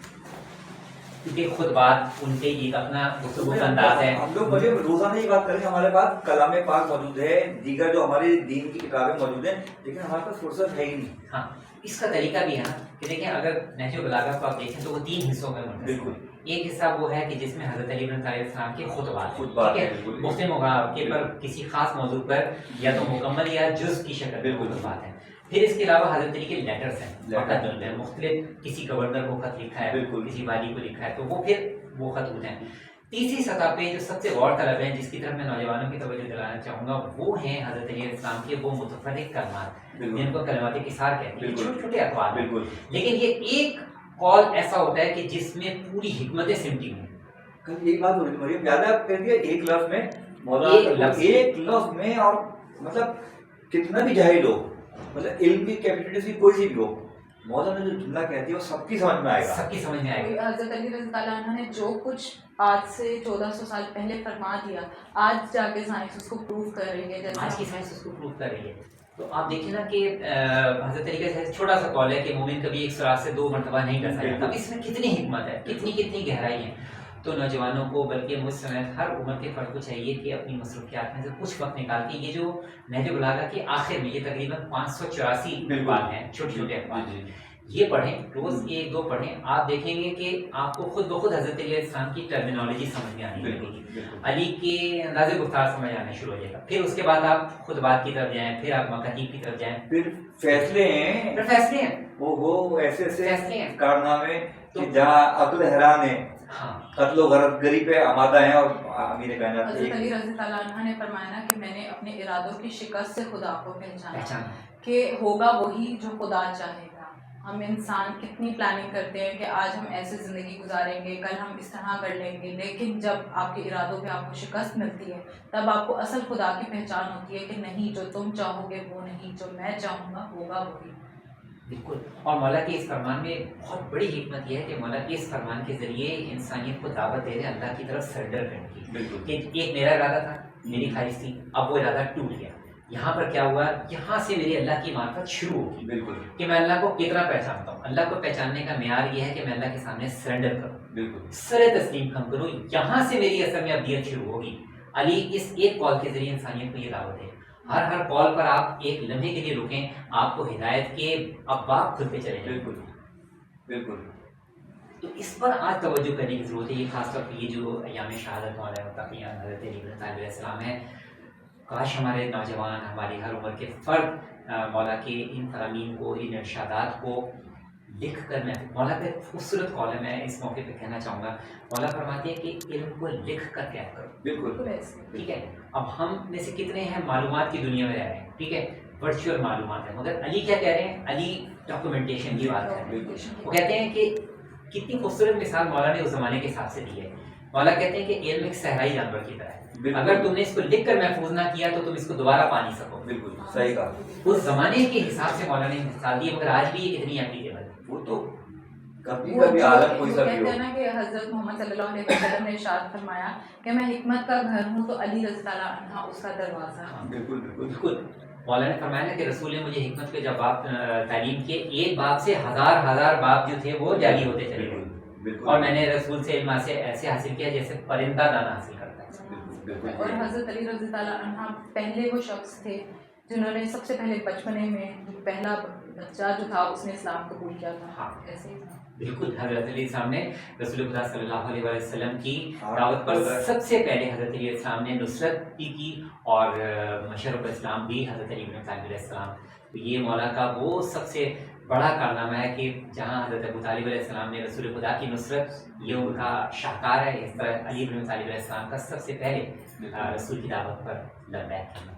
کیونکہ خود بات ان کے ایک اپنا گفتگو کا انداز ہے. ہم لوگ مجھے روزانہ یہ بات کریں، ہمارے پاس کلام پاک موجود ہے، دیگر جو ہماری دین کی کتابیں موجود ہیں، لیکن ہمارے پاس فرصت ہے ہی نہیں. ہاں اس کا طریقہ بھی ہے نا کہ دیکھیں اگر نہج البلاغہ کو آپ دیکھیں تو وہ 3 حصوں میں منحصر ہے. بالکل. ایک حصہ وہ ہے کہ جس میں حضرت علی بن طالب السلام کے خطبات خطبات ہیں، ہیں، ٹھیک ہے، بالکل. مختلف مواقع پر کسی خاص موضوع پر یا تو مکمل یا جز کی شکل میں بالکل. خطبات ہیں. پھر اس کے علاوہ حضرت علی کے لیٹرز ہیں، لیٹر خطوط ہیں، مختلف کسی گورنر کو خط لکھا ہے، بالکل. کسی والی کو لکھا ہے تو وہ پھر وہ خطوط ہیں. تیسری سطح پہ جو سب سے غور طلب ہیں جس کی طرف میں نوجوانوں کی توجہ دلانا چاہوں گا وہ ہیں حضرت علیہ السلام کے وہ متفرق کلمات جن کو کلمات قصار کہتے ہیں، چھوٹے چھوٹے اقوال ہیں. بالکل. لیکن یہ ایک قول ایسا ہوتا ہے کہ جس میں پوری حکمتیں سمٹی ہوئی ہیں. کل ایک بات ہو رہی مریم یاد ہے، آپ کہہ دیا ایک لفظ میں ایک لفظ میں، اور مطلب کتنا بھی جاہل ہو، مطلب علم کی کیپیسٹی کوئی سی بھی ہو، مولانا نے جو جملہ کہتی ہے وہ سب کی سمجھ میں آئے گا. سب کی سمجھ میں آئے گا. حضرت علی رضی اللہ عنہ نے جو کچھ آج سے 1400 سال پہلے فرما دیا، آج جا کے سائنس اس کو پروف کر رہی ہے. آج کی سائنس اس کو پروف کر رہی ہے. تو آپ دیکھیں نا کہ حضرت علی کا چھوٹا سا قول ہے کہ مومن کبھی ایک سراغ سے 2 مرتبہ نہیں ڈسا جاتا. اس میں کتنی حکمت ہے، کتنی گہرائی ہے. تو نوجوانوں کو بلکہ مجھ سمیت ہر عمر کے فرد کو چاہیے کہ اپنی مصروفیات میں سے کچھ وقت نکال کے یہ جو نہج البلاغہ کے آخر میں یہ تقریباً 584 اقوال ہیں، چھوٹے چھوٹے اقوال، یہ پڑھیں، روز 1-2 پڑھیں. آپ دیکھیں گے کہ آپ کو خود بخود حضرت علیہ السلام کی ٹرمینالوجی سمجھ میں آنے لگے گی، علی کے انداز گفتار سمجھ آنا شروع ہو جائے گا. پھر اس کے بعد آپ خطبات کی طرف جائیں، پھر آپ مکاتیب کی طرف جائیں، پھر فیصلے ہیں، پھر فیصلے ہیں، وہ ایسے فیصلے ایسے ہیں. کارنامے کہ جہاں عقل حیران ہے، ہاں قتل و غرض گری پہ آمادہ ہیں. اور امیر کائنات حضرت علی رضی اللہ عنہ نے فرمایا نا کہ میں نے اپنے ارادوں کی شکست سے خدا کو پہچانا کہ ہوگا وہی جو خدا چاہے گا. ہم انسان کتنی پلاننگ کرتے ہیں کہ آج ہم ایسے زندگی گزاریں گے، کل ہم اس طرح کر لیں گے، لیکن جب آپ کے ارادوں پہ آپ کو شکست ملتی ہے تب آپ کو اصل خدا کی پہچان ہوتی ہے کہ نہیں، جو تم چاہو گے وہ نہیں، جو میں چاہوں گا ہوگا وہی. بالکل. اور مولا کے اس فرمان میں بہت بڑی حکمت یہ ہے کہ مولا کے اس فرمان کے ذریعے انسانیت کو دعوت دے رہے ہیں اللہ کی طرف سرنڈر کرنے کی. بالکل. کہ ایک میرا ارادہ تھا، میری خواہش تھی، اب وہ ارادہ ٹوٹ گیا. یہاں پر کیا ہوا، یہاں سے میری اللہ کی معرفت شروع ہوگی. بالکل. کہ میں اللہ کو کتنا پہچانتا ہوں. اللہ کو پہچاننے کا معیار یہ ہے کہ میں اللہ کے سامنے سرنڈر کروں، بالکل سر تسلیم کم کروں. یہاں سے میری اصل میں ابدیت شروع ہوگی. علی اس ایک قول کے ذریعے انسانیت کو یہ دعوت ہے. ہر قول پر آپ ایک لمحے کے لیے رکیں، آپ کو ہدایت کے ابواب کھلتے چلے جائیں. بالکل بالکل. تو اس پر آج توجہ کرنے کی ضرورت ہے. یہ خاص طور پر یہ جو ایام شہادت مولانا متقیان حضرت علی بن طالب علیہ السلام ہے، کاش ہمارے نوجوان، ہماری ہر عمر کے فرد مولا کے ان فرامین کو، ان ارشادات کو لکھ کر، میں مولا کا ایک خوبصورت قول ہے، میں اس موقع پہ کہنا چاہوں گا. مولا فرماتے ہیں کہ علم کو لکھ کر قید کرو. بالکل ٹھیک ہے. اب ہم میں سے کتنے ہیں معلومات کی دنیا میں رہ رہے ہیں، ٹھیک ہے، ورچوئل معلومات ہیں، مگر علی کیا کہہ رہے ہیں؟ علی ڈاکومنٹیشن کی بات ہے. وہ کہتے ہیں کہ کتنی خوبصورت مثال مولا نے اس زمانے کے حساب سے دی ہے. مولا کہتے ہیں کہ علم ایک صحرائی جانور کی طرح ہے. اگر تم نے اس کو لکھ کر محفوظ نہ کیا تو تم اس کو دوبارہ پا نہیں سکو. بالکل صحیح کہا. اس زمانے کے حساب سے مولا نے مثال دی ہے، مگر آج بھی یہ کتنی اپلیکیبل ہے. وہ تو کبھی کبھی عالم کوئی سا بھی کہتے ہو. ہیں نا کہ حضرت محمد صلی اللہ علیہ وسلم نے ارشاد فرمایا کہ میں حکمت کا گھر ہوں تو علی رضی اللہ عنہ اس کا دروازہ ہے. بالکل بالکل بالکل. مولا نے فرمایا نا کہ رسول نے مجھے حکمت کے جب باب تعلیم کیے، ایک باب سے ہزار باب جو تھے وہ جاری ہوتے چلے گئے. بالکل. اور میں نے رسول سے علم سے ایسے حاصل کیا جیسے پرندہ دانہ حاصل کرتا ہے. بالکل. اور حضرت علی رضی اللہ عنہ پہلے وہ شخص تھے جنہوں نے سب سے پہلے بچپنے میں پہلا بچہ جو تھا اس نے اسلام قبول کیا تھا. ہاں. ایسے ہی تھا. بالکل. حضرت علی السلام نے رسول خدا صلی اللہ علیہ وسلم کی دعوت پر سب سے پہلے حضرت علیہ السلام نے نصرت بھی کی، اور مشرف اسلام بھی حضرت علی بن طالب علیہ السلام. تو یہ مولا کا وہ سب سے بڑا کارنامہ ہے کہ جہاں حضرت ابو طالب علیہ السلام نے رسول خدا کی نصرت، یہ ان کا شاہکار ہے. اس طرح علی بن طالب علیہ السلام کا سب سے پہلے رسول کی دعوت پر لبیک کرنا.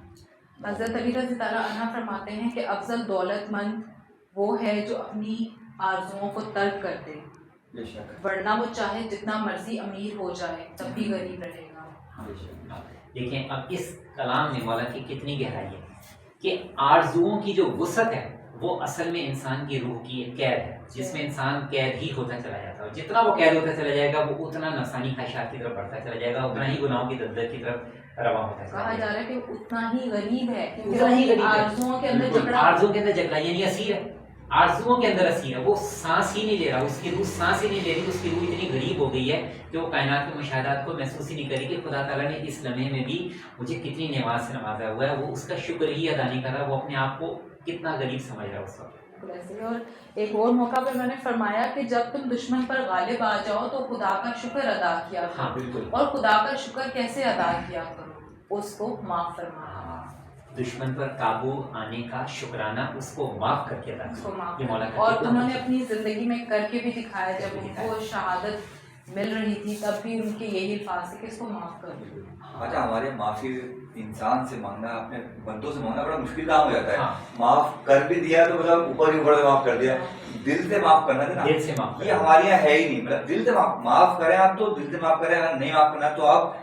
حضرت علی رضی اللہ عنہ فرماتے ہیں کہ افضل دولت مند وہ ہے جو اپنی آرزوؤں کو ترک کر دے، بے شک. ورنہ وہ چاہے جتنا مرضی امیر ہو جائے تب بھی غریب رہے گا. دیکھیں اب اس کلام میں مولا کی کتنی گہرائی ہے کہ آرزوؤں کی جو وسعت ہے وہ اصل میں انسان کی روح کی ایک قید ہے، جس میں انسان قید ہی ہوتا چلا جاتا ہے، اور جتنا وہ قید ہوتا چلا جائے گا وہ اتنا نفسانی خواہشات کی طرف بڑھتا چلا جائے گا، اتنا ہی گناہوں کی دلدل کی طرف رواں ہوتا چلا کہا جائے جا گا۔ رہا ہے کہ اتنا ہی غریب ہے، اتنا ہی غریب ہے، آرزوؤں کے اندر بالکل، جھگڑا، آرزوؤں کے اندر جھگڑا، یعنی اسیر ہے، آرزوؤں کے اندر اسیر ہے، وہ سانس ہی نہیں لے رہا، اس کی روح سانس ہی نہیں لے رہی، اس کی روح اتنی غریب ہو گئی ہے کہ وہ کائنات کے مشاہدات کو محسوس ہی نہیں کری کہ خدا تعالیٰ نے اس لمحے میں بھی مجھے کتنی نواز سے نوازا ہوا ہے، وہ اس کا شکر ہی ادا نہیں کر رہا، وہ اپنے آپ کو کتنا غریب سمجھ رہا ہے اس وقت۔ ایسے ہی۔ اور ایک اور موقع پہ میں نے فرمایا کہ جب تم دشمن پر غالب آ جاؤ تو خدا کا شکر ادا کیا ہاں کرو، بالکل، اور خدا کا شکر کیسے ادا کیا کرو، اس کو معاف فرمانا، ہاں، دشمن پر قابو آنے کا شکرانہ اس کو معاف کر کے ادا اس کو کرو، معاف یہ مولا کرنا۔ کا اور کتنا انہوں نے خوش ہے۔ اپنی زندگی میں کر کے بھی دکھایا، جب ان کو شہادت مل رہی تھی تب بھی ان کے یہی الفاظ تھے کہ اس کو معاف کر دو۔ اچھا، ہمارے معافی انسان سے مانگنا، اپنے بندوں سے مانگنا بڑا مشکل کام ہو جاتا ہے۔ ہاں۔ معاف کر بھی دیا تو مطلب اوپر ہی اوپر سے معاف کر دیا، دل سے معاف کرنا تھا نا، دل سے معاف یہ ہمارے یہاں ہے ہی نہیں، مطلب دل سے معاف کریں آپ تو دل سے معاف کریں، اگر نہیں معاف کرنا تو آپ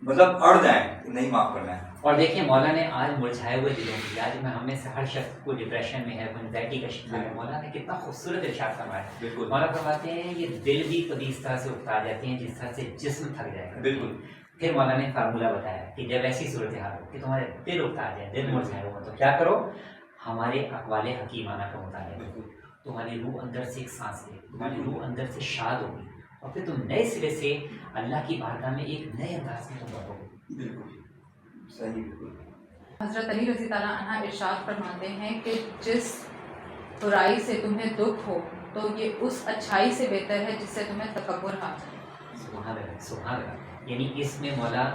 مطلب اڑ جائیں کہ نہیں معاف کرنا ہے۔ اور دیکھیں مولا نے آج مرجھائے ہوئے دلوں کی، آج میں ہم میں سے ہر شخص کو ڈپریشن میں ہے، انزائٹی کا شکار ہے، مولا نے کتنا خوبصورت ارشاد فرمایا ہے۔ بالکل مولا فرماتے ہیں یہ دل بھی کبھی اس طرح سے اکتا جاتے ہیں جس طرح سے جسم تھک جائے گا۔ بالکل، پھر مولا نے فارمولہ بتایا کہ جب ایسی صورتحال ہو کہ تمہارے دل اکتا جائے، دل مرجھائے ہو، تو کیا کرو، ہمارے اقوال حکیمانہ کا مطالعہ کرو، تمہاری روح اندر سے ایک سانس لے، تمہاری روح اندر سے شاد ہوگی، اور پھر تم نئے سرے سے اللہ کی بارگاہ میں ایک نئے انداز میں تم بڑھو گے۔ بالکل صحیح، بالکل۔ حضرت علی رضی اللہ عنہ ارشاد فرماتے ہیں کہ جس برائی سے تمہیں دکھ ہو تو یہ اس اچھائی سے بہتر ہے جس سے تمہیں تکبر حاصل ہے۔ سبحان اللہ، سبحان اللہ، یعنی اس میں مولا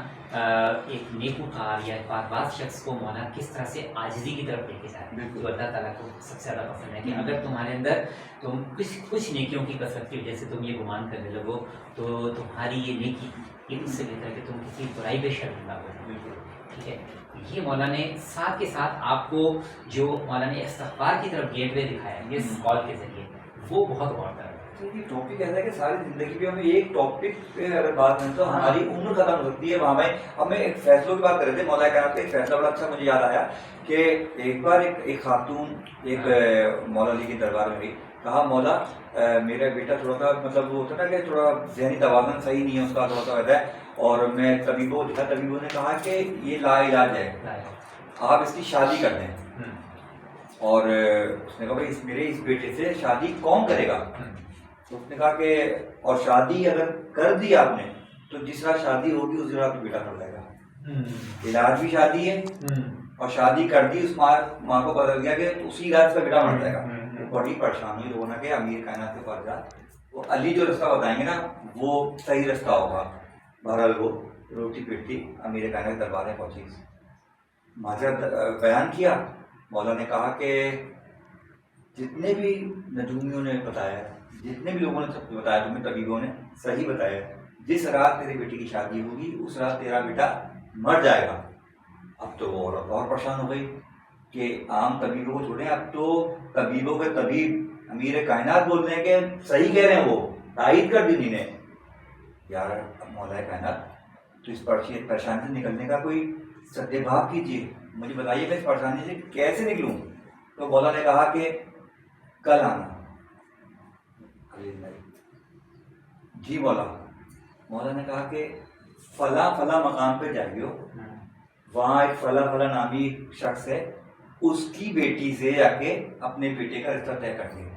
ایک نیکوکار یا پاکباز شخص کو مولا کس طرح سے عاجزی کی طرف لے کے جا رہے ہیں، جو اللہ تعالیٰ کو سب سے زیادہ پسند ہے کہ اگر تمہارے اندر تم کچھ نیکیوں کی کثرت کی وجہ سے تم یہ گمان کرنے لگو تو تمہاری یہ نیکی یہ اس سے بہتر ہے کہ تم کسی برائی پہ شرمندہ ہو جاؤ۔ بالکل ٹھیک ہے، یہ مولا نے ساتھ کے ساتھ آپ کو جو مولا نے استغفار کی طرف گیٹ وے دکھایا ہے اس کال کے ذریعے، وہ بہت غور طلب ہے۔ یہ ٹاپک ایسا ہے کہ ساری زندگی بھی ہمیں ایک ٹاپک پہ اگر بات کریں تو ہماری عمر ختم ہو سکتی ہے۔ وہاں ہمیں ایک فیصلوں کی بات کر رہے تھے، مولا کائنات کا ایک فیصلہ بڑا اچھا مجھے یاد آیا کہ ایک بار ایک خاتون ایک مولا علی کے دربار میں گئی، کہا مولا میرا بیٹا تھوڑا سا مطلب وہ ہوتا ہے نا کہ تھوڑا ذہنی توازن صحیح نہیں ہے اس کا، تھوڑا سا ہوتا ہے، اور میں طبیبوں کو دکھا، طبیبوں نے کہا کہ یہ لا علاج ہے، آپ اس کی شادی کر دیں۔ اور اس نے کہا بھائی میرے اس بیٹے سے شادی کون کرے گا؟ تو اس نے کہا کہ اور شادی اگر کر دی آپ نے تو جس طرح شادی ہوگی اس طرح بیٹا مر جائے گا، علاج بھی شادی ہے اور شادی کر دی، اس ماں کو پتا گیا کہ اسی علاج کا بیٹا مر جائے گا۔ بڑی پریشانی لوگوں نے کہ امیر کائنات کے پاس جا، وہ علی جو رستہ بتائیں گے نا وہ صحیح رستہ ہوگا۔ بہرحال وہ روٹی پیٹتی امیر کائنات کے دربار میں پہنچی، معذرت بیان کیا، مولا نے کہا کہ جتنے بھی نجومیوں نے بتایا، جتنے بھی لوگوں نے سب بتایا، تمہیں طبیبوں نے صحیح بتایا، جس رات تیرے بیٹے کی شادی ہوگی اس رات تیرا بیٹا مر جائے گا۔ اب تو وہ عورت اور پریشان ہو گئی کہ عام طبیبوں کو چھوڑیں، اب تو طبیبوں کے طبیب امیر کائنات بول رہے ہیں کہ صحیح کہہ رہے ہیں، وہ تائید کر دی انہیں۔ یار اب مولا کائنات تو اس پریشانی سے نکلنے کا کوئی سدے بھاپ کیجیے، مجھے بتائیے میں اس پریشانی سے کیسے نکلوں؟ تو مولا نے کہا کہ کل آنا۔ جی مولا نے کہا کہ فلاں فلاں مقام پہ جائیے، وہاں ایک فلاں فلاں نامی شخص ہے، اس کی بیٹی سے جا کے اپنے بیٹے کا رشتہ طے کر دیں۔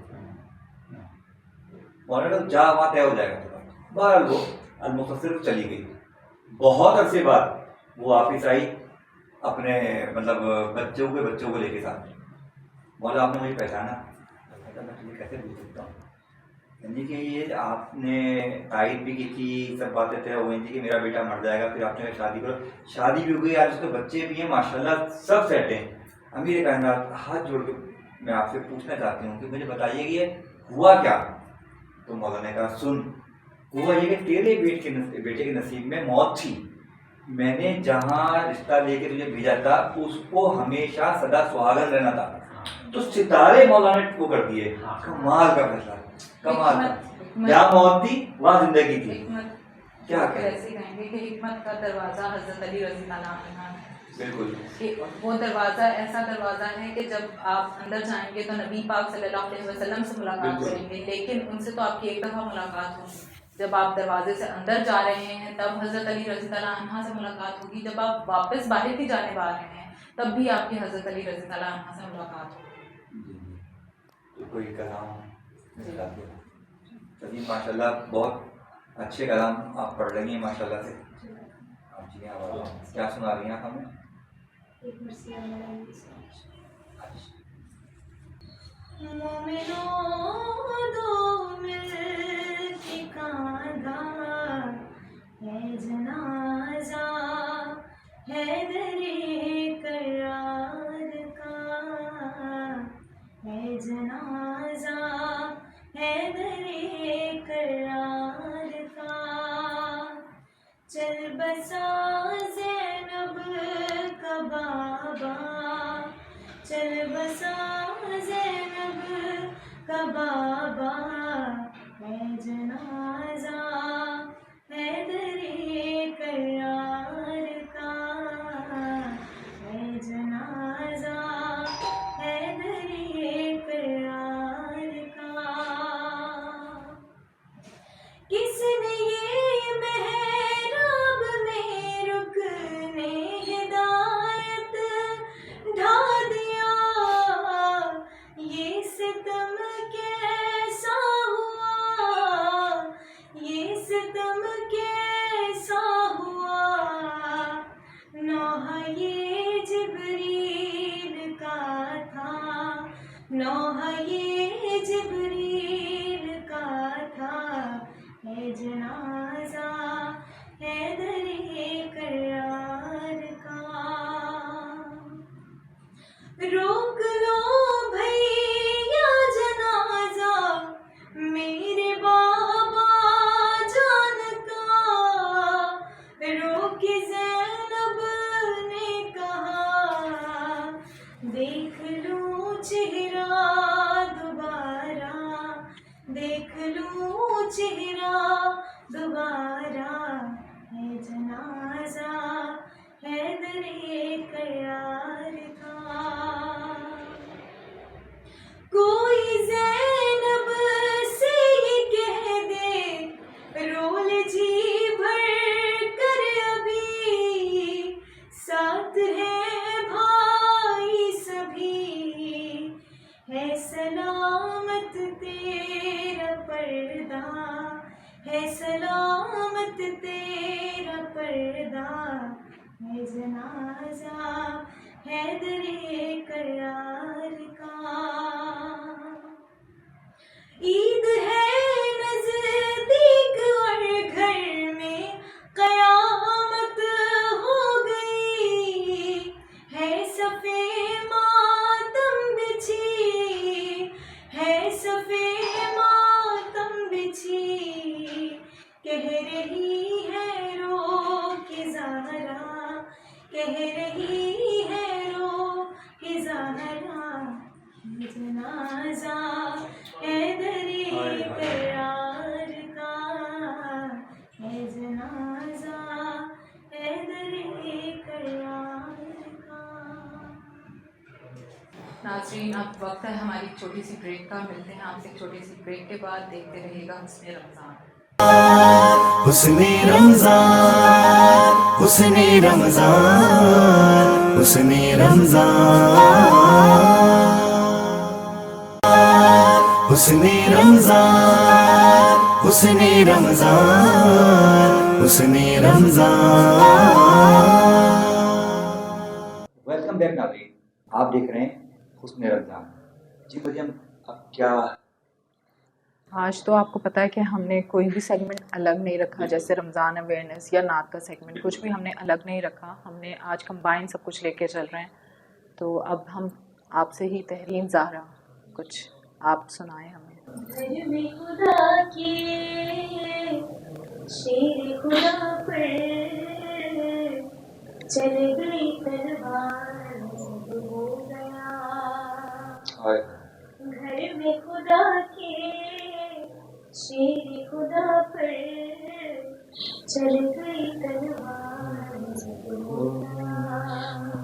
مولا نے جا وہاں طے ہو جائے گا۔ بہرحال وہ المختصر چلی گئی۔ بہت عرصے بعد وہ واپس آئی اپنے مطلب بچوں کو لے کے ساتھ۔ مولا آپ نے مجھے پہچانا؟ میں کیسے بھول سکتا ہوں، یعنی کہ یہ آپ نے تائید بھی کی تھی، سب باتیں طے ہو گئی تھی کہ میرا بیٹا مر جائے گا، پھر آپ نے شادی کرو، شادی بھی ہو گئی، آج اس کے بچے بھی ہیں ماشاءاللہ سب سیٹ ہیں۔ امیر کائنات ہاتھ جوڑ کے میں آپ سے پوچھنا چاہتی ہوں کہ مجھے بتائیے کہ یہ ہوا کیا؟ تو مولا نے کہا سن، ہوا یہ کہ تیرے بیٹے کے نصیب میں موت تھی، میں نے جہاں رشتہ لے کے تجھے بھیجا تھا اس کو ہمیشہ سدا سہاگن رہنا تھا، تو ستارے مولا نے وہ کر دیے۔ کمال کا فیصلہ، کمال کا، جہاں موت تھی وہاں زندگی تھی۔ کیا کہیں ایسے کہیں گے کہ حکمت کا دروازہ حضرت علی رضی اللہ عنہ بالکل کہ وہ دروازہ ایسا دروازہ ہے کہ جب آپ اندر جائیں گے تو نبی پاک صلی اللہ علیہ وسلم سے ملاقات بالکل. کریں گے، لیکن ان سے تو آپ کی ایک دفعہ ملاقات ہوگی. جب آپ دروازے سے اندر جا رہے ہیں تب حضرت علی رضی اللہ عنہ سے ملاقات ہوگی. جب آپ واپس باہر کی جانب آ رہے ہیں تب بھی آپ کی حضرت علی رضی اللہ عنہ سے ملاقات ہوگی. تو کوئی کلام چلیے ماشاء اللہ بہت اچھے کلام آپ پڑھ رہی ہیں ماشاء اللہ سے. جی ہاں کیا سنا رہی ہیں آپ ہمیں؟ ایک مرسی مومنوں دو مل کے کاندھا ہے جنازہ حیدر کرار کا ہے جنازہ حیدر کرار کا چل بسا زینب کا بابا چل بسا زینب کا بابا ہے جنازہ حیدر کرار کا ہے جنازہ حیدر کرار کا. کس نے یہ محراب میں رکنے ہدایت ڈھا دیا یہ ستم کیسا ہوا یہ ستم کیسا ہوا نوحہ یہ جبریل کا تھا نوحہ یہ جبریل کا تھا ہے جنازہ حیدر کرار کا. روک لو بھیا جنازہ میرے بابا جان کا روک زینب نے کہا دیکھ لوں چہرہ دوبارہ دیکھ لوں چہرہ دوبارہ ہے جنازہ حیدر کرار کا. کوئی زینب سے یہ کہہ دے رول جی بھر کر ابھی ساتھ ہے بھائی سبھی ہے سلامت تیرا پردہ ہے سلامت تیرا پردہ ہے جنازہ حیدر کرار کا. عید ہے نزدیک اور گھر میں قیامت ہو گئی ہے صفے ماتم بچھی ہے صفے ماتم بچھی کہہ رہی ہے رو کے زہرا کہہ رہی ہے رو کے زہرا جنازہ حیدر کرار کا ہے جنازہ حیدر کرار کا. ناظرین اب وقت ہے ہماری چھوٹی سی بریک کا. ملتے ہیں آپ سے ایک چھوٹی سی بریک کے بعد. دیکھتے رہیے گا حسن رمضان. حسن رمضان حسن رمضان حسن رمضان حسن رمضان حسن رمضان حسن رمضان. ویلکم بیک ناظرین. آپ دیکھ رہے ہیں حسن رمضان. جی مریم اب کیا آج تو آپ کو پتہ ہے کہ ہم نے کوئی بھی سیگمنٹ الگ نہیں رکھا، جیسے رمضان اویئرنیس یا نعت کا سیگمنٹ، کچھ بھی ہم نے الگ نہیں رکھا. ہم نے آج کمبائن سب کچھ لے کے چل رہے ہیں. تو اب ہم آپ سے ہی تحریم زہرا کچھ آپ سنائیں ہمیں. گھر میں خدا کے شیر خدا پر چل گئی تلوار سب ہو گیا. گھر میں خدا کے شیر خدا پر چل گئی تلوار سب ہو گیا.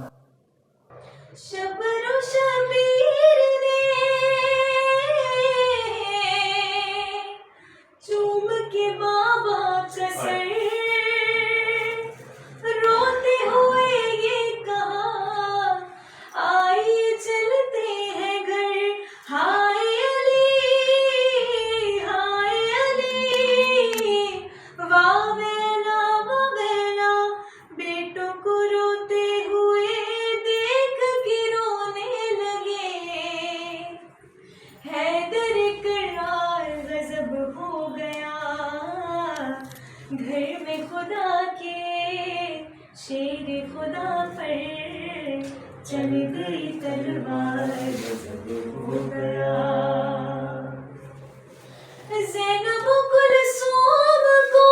خدا کے شیر خدا پر چل گئی تلوار غضب ہو گیا زینب و کلثوم کو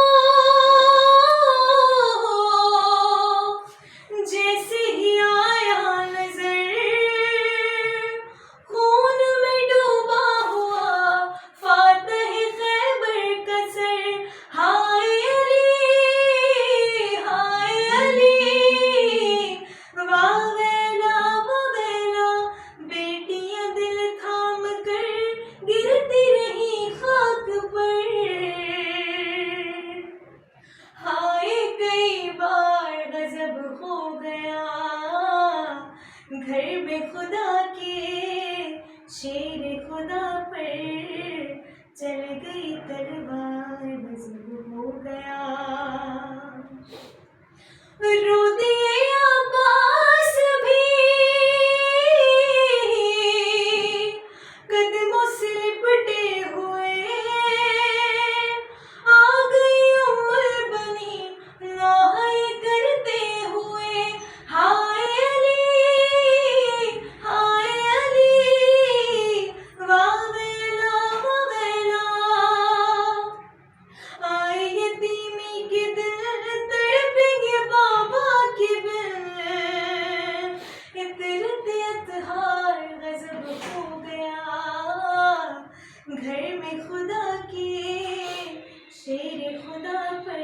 جیسے ہی آیا نظر خون میں ڈوبا ہوا فاتح خیبر کا سر ہائے علی واہ ویلا بیٹیاں دل تھام کر گرتی رہی خاک پر ہائے کئی بار غضب ہو گیا گھر میں خدا کے شیر خدا پر چل گئی تلوار غضب ہو گیا رو دیے عباس بھی قدموں سے لپٹے ہوئے آ گئی ام البنی نوحہ کرتے ہوئے ہائے علی واہ ویلا آئے یتیمی کے دل تڑپیں گے بابا کے بن اترتے اتہار غضب ہو گیا گھر میں خدا کے شیر خدا پر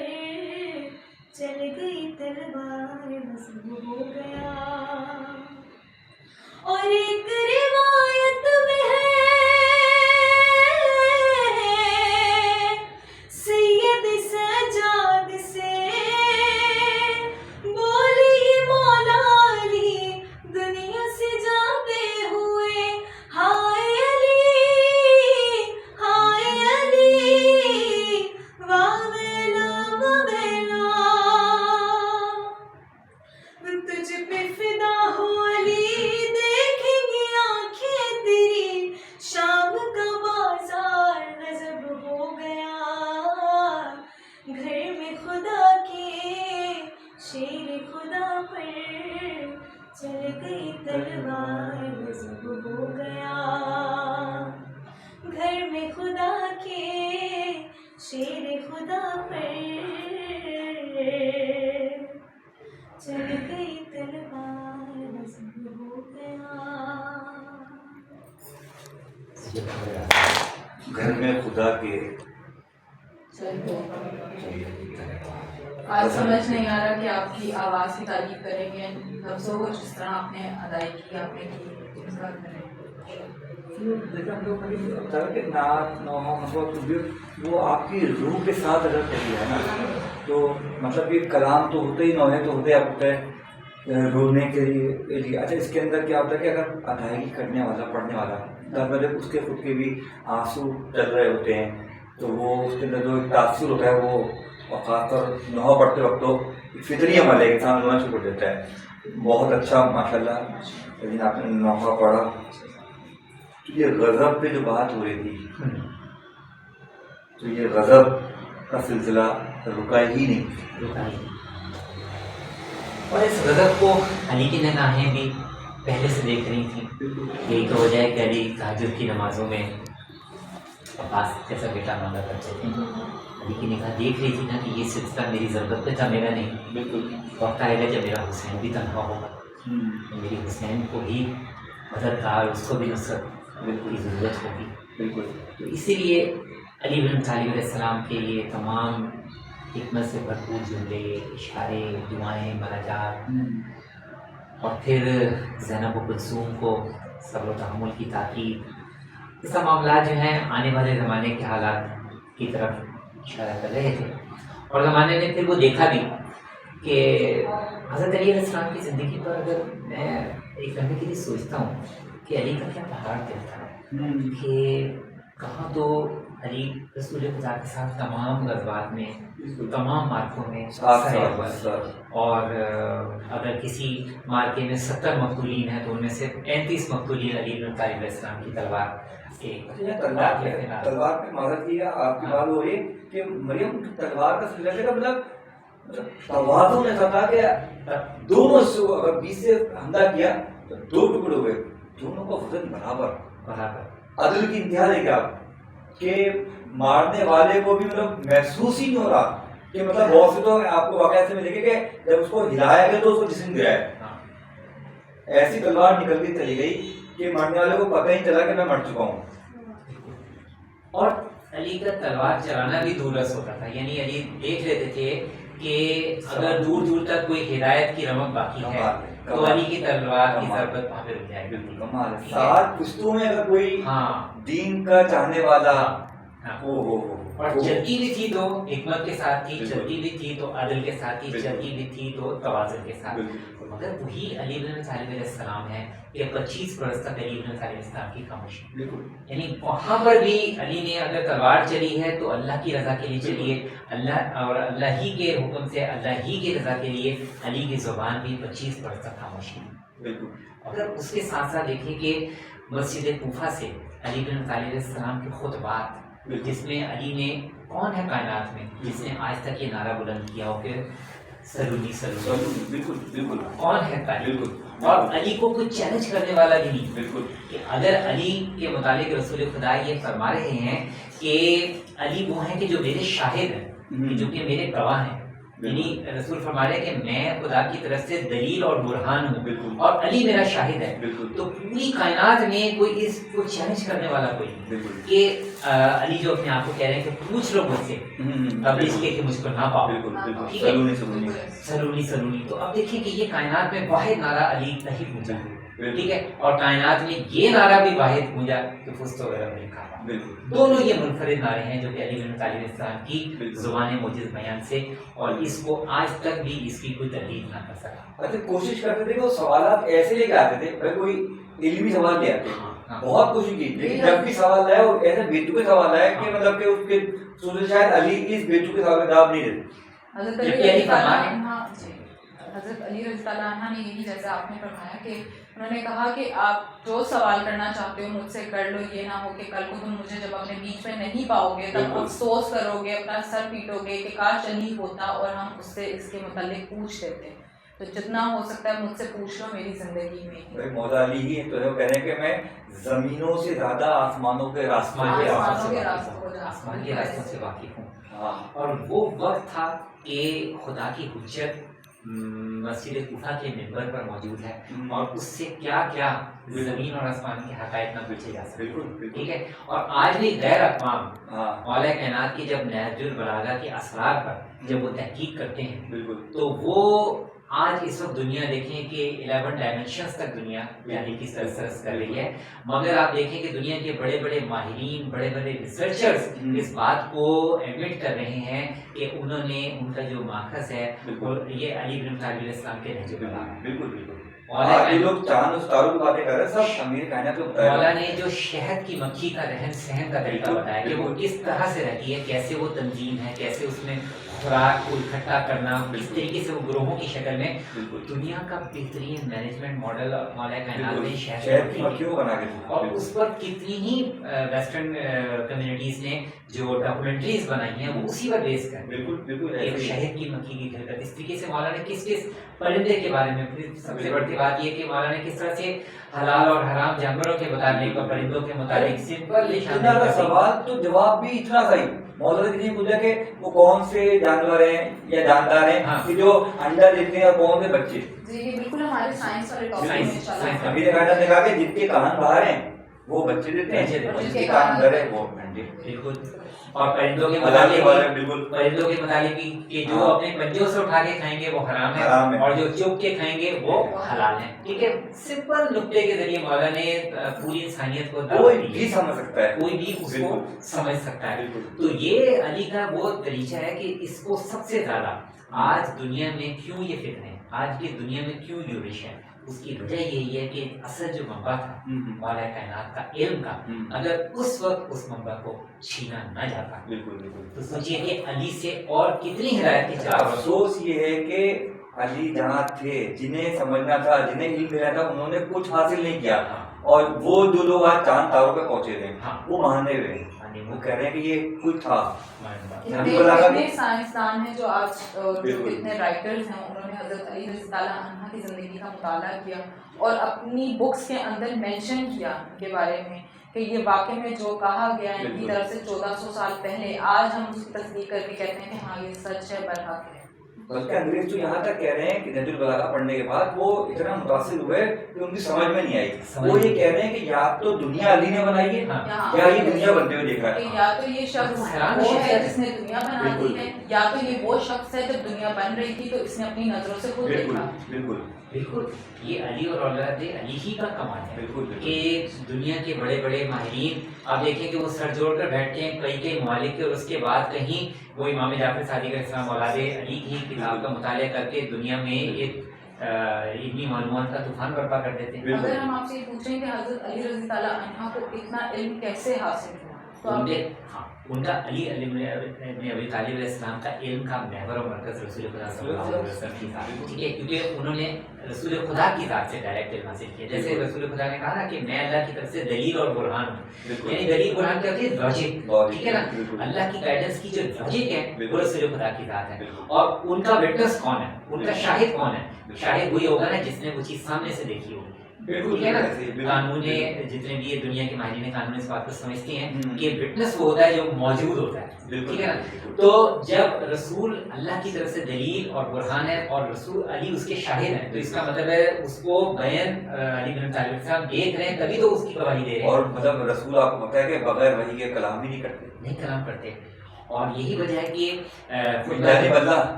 چل گئی تلوار غضب ہو گیا اور ایک روایت میں ہے سید سجاد سے بولی مولا علی دنیا سے جاتے ہوئے ہائے علی واہ ویلا تجھ پہ فدا ہو علی دیکھیں گی آنکھیں تیری شام کا بازار غضب ہو گیا گھر میں خدا کے شیر خدا پر چل گئی تلوار غضب ہو گیا گھر میں خدا کے شیر خدا پر چل گئی تلوار غضب ہو گیا گھر میں خدا کے آج سمجھ نہیں آ رہا کہ آپ کی آواز کی تعریف کریں گے لفظوں کو جس طرح آپ نے ادائیگی کی آپ نے کی اس کا کریں جیسے ہم لوگ کبھی بتا کہ نعت نوحہ محبت وہ آپ کی روح کے ساتھ اگر چلی ہے نا تو مطلب یہ کلام تو ہوتے ہی نوحے تو ہوتے آپ ہوتا ہے رونے کے لیے اچھا اس کے اندر کیا ہوتا ہے کہ اگر ادائیگی کرنے والا پڑھنے والا پہلے اس کے خود کے بھی آنسو چل رہے ہوتے ہیں تو وہ اس کے اندر جو ایک تاثر ہوتا ہے وہ اور خاص طور نوحہ پڑھتے وقت تو ایک فطری عمل ہے انسان رونا شروع کر دیتا ہے بہت اچھا ماشاء اللہ لیکن آپ نے نوحہ پڑھا یہ غضب پہ جو بات ہو رہی تھی تو یہ غضب کا سلسلہ رکا ہی نہیں اور اس غضب کو علی کی نگاہیں بھی پہلے سے دیکھ رہی تھیں یہی تو وجہ ہے کہ علی تہجد کی نمازوں میں عباس جیسا بیٹا مانگا کرتے تھے علی کی نگاہ دیکھ رہی تھی نا کہ یہ سلسلہ میری ضرورت پہ تھا میرا نہیں بالکل وقت آئے گا جب میرا حسین بھی تنہا ہوگا میری حسین کو بھی مددگار اس کو بھی نصرت بالکل ضرورت ہوگی بالکل تو اسی لیے علی بن طالب علیہ السلام کے یہ تمام حکمت سے بھرپور جملے اشارے دعائیں مناجات اور پھر زینب و کلثوم کو صبر و تحمل کی تاکید یہ سب معاملات جو ہیں آنے والے زمانے کے حالات کی طرف اشارہ کر رہے تھے اور زمانے نے پھر وہ دیکھا بھی کہ حضرت علی علیہ السلام کی زندگی پر اگر میں ایک لمحے کے لیے سوچتا ہوں کہ علی کا کیا پہاڑ دل تھا کہ کہاں تو علی رسول خدا کے ساتھ تمام غزوات میں تمام مارکوں میں اور اگر کسی مارکے میں 70 مقتولین ہیں تو ان میں سے 35 مقتولین علی بن طالب علیہ السلام کی تلوار کے تلوار پہ معذرت کی آپ کی بات ہو رہی ہے کہ مریم تلوار کا سلسلہ کا مطلب توازن ایسا تھا کہ دونوں سے اگر 20 سے حملہ کیا تو 2 ٹکڑے ہوئے، دونوں کا وزن برابر. عدل کی انتہا ہے کیا کہ مارنے والے کو بھی مطلب محسوس ہی نہیں ہو رہا کہ مطلب بہت سے تو آپ کو واقعہ سے میں دیکھے کہ جب اس کو ہلایا گیا تو اس کو جسم گرا ہے، ایسی تلوار نکل کے چلی گئی کہ مرنے والے کو پتہ ہی چلا کہ میں مر چکا ہوں. اور علی کا تلوار چلانا بھی دورس ہوتا تھا، یعنی علی دیکھ لیتے تھے کہ اگر دور دور تک کوئی ہدایت کی رمق باقی ہے تو علی کی تلوار کی ضرورت وہاں پہ رک جائے گی. بالکل کمال ہے. 7 پشتوں میں اگر کوئی دین کا چاہنے والا اور چلتی بھی تھی تو حکمت کے ساتھ تھی، چلتی بھی تھی تو عدل کے ساتھ تھی، چلتی بھی تھی تو توازن کے ساتھ. مگر وہی علی بن ابی طالب علیہ السلام ہے کہ 25 برس تک علی بن ابی طالب علیہ السلام کی خاموشی، یعنی وہاں پر بھی علی نے اگر تلوار چلی ہے تو اللہ کی رضا کے لیے چلی ہے، اللہ اور اللہ ہی کے حکم سے اللہ ہی کی رضا کے لیے علی کی زبان بھی 25 برس تک خاموشی. اگر اس کے ساتھ ساتھ دیکھیں کہ مسجد کوفہ سے علی بن ابی طالب علیہ السلام کے خطبات، جس میں علی نے، کون ہے کائنات میں جس نے آج تک یہ نعرہ بلند کیا ہو کہ سلونی سلونی، بالکل کون ہے بالکل، اور علی کو کوئی چیلنج کرنے والا بھی نہیں. بالکل کہ اگر علی کے متعلق رسول خدا یہ فرما رہے ہیں کہ علی وہ ہیں کہ جو میرے شاہد ہیں، جو کہ میرے گواہ ہیں، یعنی رسول فرما رہے ہیں کہ میں خدا کی طرف سے دلیل اور برہان ہوں اور علی میرا شاہد ہے. تو پوری کائنات میں کوئی اس کو چیلنج کرنے والا کوئی نہیں کہ علی جو اپنے آپ کو کہہ رہے ہیں کہ پوچھ لو مجھ سے اب اس لیے کہ مجھ کو نہ پاؤ. سلونی. تو اب دیکھیں کہ یہ کائنات میں واحد نعرہ علی نہیں پوچھا، ٹھیک ہے، اور کائنات میں یہ نعرہ بھی واحد پوچھا کہ فزت وغیرہ. دونوں یہ منفرد نعرے ہیں جو کہ علی بن ابی طالب علیہ السلام کی زبان موجز بیان سے، اور اس کو آج تک بھی اس کی کوئی تردید نہ کر سکا. اچھا کوشش کرتے تھے کہ وہ سوالات ایسے لے کے آتے تھے، بھائی کوئی علمی سوال لے آتے، بہت کوشش کی، لیکن جب بھی سوال لائے اور ایسے بیٹو کے سوال آئے کہ مطلب کہ اس کے سوچے شاید علی اس بیٹو کے سوال کا جواب نہیں دیتے. حضرت علی رضی اللہ عنہ نے یہی جیسا آپ نے فرمایا کہ انہوں نے کہا کہ آپ جو سوال کرنا چاہتے ہو مجھ سے کر لو، یہ نہ ہو کہ کل کو تم مجھے جب اپنے بیچ میں نہیں پاؤ گے تب افسوس کرو گے، اپنا سر پیٹو گے کہ کاش علی ہوتا اور ہم اس سے اس کے متعلق پوچھ لیتے. تو جتنا ہو سکتا ہے مجھ سے پوچھ لو میری زندگی میں. مولا علی ہی تو ہے، وہ کہہ رہے ہیں کہ میں زمینوں سے زیادہ آسمانوں کے راستوں سے واقف ہوں. اور وہ وقت تھا کہ خدا کی حجت مسجد کوفہ کے منبر پر موجود ہے اور اس سے کیا کیا زمین اور آسمان کے حقائق نہ پوچھے جا سکتے، ٹھیک ہے. اور آج بھی غیر اقوام مولا کائنات کی جب نہج البلاغہ کے اسرار پر جب وہ تحقیق کرتے ہیں تو وہ آج اس وقت دنیا دیکھیں کہ 11 ڈائمنشنز تک دنیا یعنی کی سرسرس کر رہی ہے، مگر آپ دیکھیں کہ دنیا کے بڑے بڑے ماہرین، بڑے بڑے ریسرچرز اس بات کو ایڈمٹ کر رہے ہیں کہ انہوں نے ان کا جو ماخذ ہے اور یہ علی بن ابی طالب علیہ السلام کے نہج البلاغہ. بالکل لوگ چاند ستاروں کی باتیں کر رہے ہیں، سب امیر کائنات کو بتایا. مولا نے جو شہد کی مکھی کا رہن سہن کا طریقہ بتایا کہ وہ کس طرح سے رہتی ہے، کیسے وہ تنظیم ہے، کیسے اس میں خوراک کو اکٹھا کرنا، کس طریقے سے وہ گروہوں کی شکل میں. دنیا کا بہترین مینجمنٹ ماڈل مولا کائنات نے شہد کی مکھی کو بنا کے دیا، اور اس پر کتنی ہی ویسٹرن کمیونٹیز نے جو ڈاکومنٹریز بنائی ہیں وہ اسی پر بیس کر بالکل شہد کی مکھی کی حرکت. اس طریقے سے مولا نے کس کس پرندے کے بارے میں، سب سے بڑی بات یہ کہ مولا نے کس طرح سے حلال اور حرام جانوروں کے متعلق اور پرندوں کے متعلق سمپل سوال تو جواب بھی اتنا صحیح. مولا نے پوچھا کہ وہ کون سے جانور ہیں یا جاندار ہیں کہ جو انڈا دیتے ہیں اور کون سے بچے. جی یہ بالکل ہمارے سائنس والے ٹاپک میں انشاءاللہ. امیر کائنات نے کہا کہ جن کے کان باہر ہیں وہ بچے دیتے ہیں، جن کے کان اندر ہے وہ انڈے. بالکل. اور پرندوں کے متعلق کہ جو اپنے پنجوں سے اٹھا کے کھائیں گے وہ حرام ہے اور جو چوک کے کھائیں گے وہ حلال ہے. ٹھیک ہے، سمپل نقطے کے ذریعے مولا نے پوری انسانیت کو کوئی بھی سمجھ سکتا ہے، کوئی بھی اس کو سمجھ سکتا ہے. تو یہ علی کا وہ دریچہ ہے کہ اس کو سب سے زیادہ آج دنیا میں کیوں یہ فکر ہے، آج کی دنیا میں کیوں یورش ہے، اس کی وجہ یہی ہے کہ اصل جو منبع تھا مولا کائنات کا علم کا، اگر اس وقت اس منبع کو چھینا نہ جاتا تو سوچئے کہ علی سے اور کتنی ہدایت کی چراغ. افسوس یہ ہے کہ علی جہاں تھے، جنہیں سمجھنا تھا، جنہیں علم ملا تھا، انہوں نے کچھ حاصل نہیں کیا، اور وہ جو لوگ آج چاند تاروں پہ پہنچے تھے وہ مانے ہوئے. کہانی وہ کہہ رہے ہیں کہ یہ کوئی تھا. اتنے سائنسدان ہیں جو آج جو اتنے رائٹرز ہیں انہوں نے حضرت علی رضی اللہ عنہ کی زندگی کا مطالعہ کیا اور اپنی بکس کے اندر مینشن کیا ان کے بارے میں کہ یہ واقعے میں جو کہا گیا ہے ان کی طرف سے 1400 سال پہلے، آج ہم اس کی تصدیق کر کے کہتے ہیں کہ ہاں یہ سچ ہے، برحق ہے. بلکہ انگریز تو یہاں تک کہہ رہے ہیں کہ نہج البلاغہ پڑھنے کے بعد وہ اتنا متاثر ہوئے کہ ان کی سمجھ میں نہیں آئی. وہ یہ کہہ رہے ہیں کہ یا تو دنیا علی نے بنائی ہے یا یہ دنیا بنتے ہوئے دیکھا ہے. یا تو یہ شخص وہ ہے جس نے دنیا بنا دی ہے، یا تو یہ وہ شخص ہے جب دنیا بن رہی تھی تو اس نے اپنی نظروں سے خود دیکھا. بالکل بالکل یہ علی اور اولاد علی ہی کا کمال ہے کہ دنیا کے بڑے بڑے ماہرین آپ دیکھیں کہ وہ سر جوڑ کر بیٹھتے ہیں کئی ممالک کے، اور اس کے بعد کہیں وہ امام جعفر صادق علیہ السلام اولاد علی کی کتاب کا مطالعہ کر کے دنیا میں ایک علمی معلومات کا طوفان برپا کر دیتے ہیں. اگر ہم آپ سے یہ پوچھیں کہ حضرت علی رضی اللہ عنہ کو اتنا علم کیسے حاصل ہوا تو آپ ان کا علی ابن ابی طالب علیہ السلام کا علم کا محور و مرکز رسول خدا صلی اللہ علیہ وسلم کی ذات، ٹھیک ہے، کیونکہ انہوں نے رسول خدا کی ذات سے ڈائریکٹ علم حاصل کیا. جیسے رسول خدا نے کہا نا کہ میں اللہ کی طرف سے دلیل اور برہان ہوں، یعنی دلیل برہان کیا ہوتی ہے؟ لاجک، ٹھیک ہے نا. اللہ کی گائیڈنس کی جو لاجک ہے وہ رسول خدا کی ذات ہے. اور ان کا وٹنس کون ہے، ان کا شاہد کون ہے؟ شاہد وہی ہوگا نا جس نے وہ چیز سامنے سے دیکھی ہوگی. قانون جتنے بھی یہ دنیا کے ماہرین قانون اس بات کو سمجھتے ہیں کہ وٹنس وہ ہوتا ہے جو موجود ہوتا ہے، ٹھیک ہے نا. تو جب رسول اللہ کی طرف سے دلیل اور برہان ہے اور رسول علی اس کے شاہد ہیں تو اس کا مطلب ہے اس کو بیان علی بن طالب علیہ السلام دیکھ رہے ہیں تبھی تو اس کی گواہی دے رہے ہیں. اور مطلب رسول آپ کو پتہ ہے کہ بغیر وحی کے کلام بھی نہیں کلام کرتے. اور یہی وجہ ہے کہ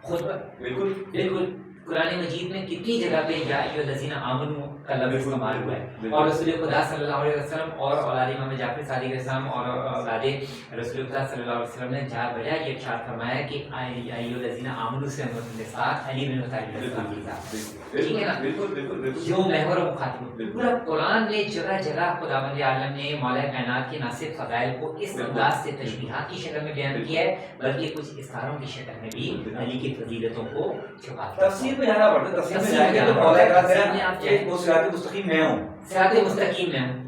خود بالکل قرآن مجید میں کتنی جگہ پہ یا ایھا الذین آمنوا کا لفظ استعمال ہوا ہے. اور رسول خدا صلی اللہ علیہ وسلم اور اولاد امام جعفر صادق علیہ السلام اور اولاد رسول خدا صلی اللہ علیہ وسلم نے جہاں بجا یہ ارشاد فرمایا کہ ایھا الذین آمنوا سے ساتھ علی بن طالب علیہ السلام کی ذات، ٹھیک ہے نا. جو محور و مخاطب پورا قرآن نے جگہ جگہ خداوند عالم نے مولا کائنات کے نہ صرف فضائل کو اس انداز سے تشبیہات کی شکل میں بیان کیا ہے بلکہ کچھ اظہاروں کی شکل میں بھی علی کی فضیلتوں کو چھپاتا ہے. تفسیر میں جانا پڑتا ہے، تفسیر میں جائیں گے تو مولا کائنات نے آپ کے وہ صراط مستقیم میں ہوں، صراط مستقیم میں ہوں.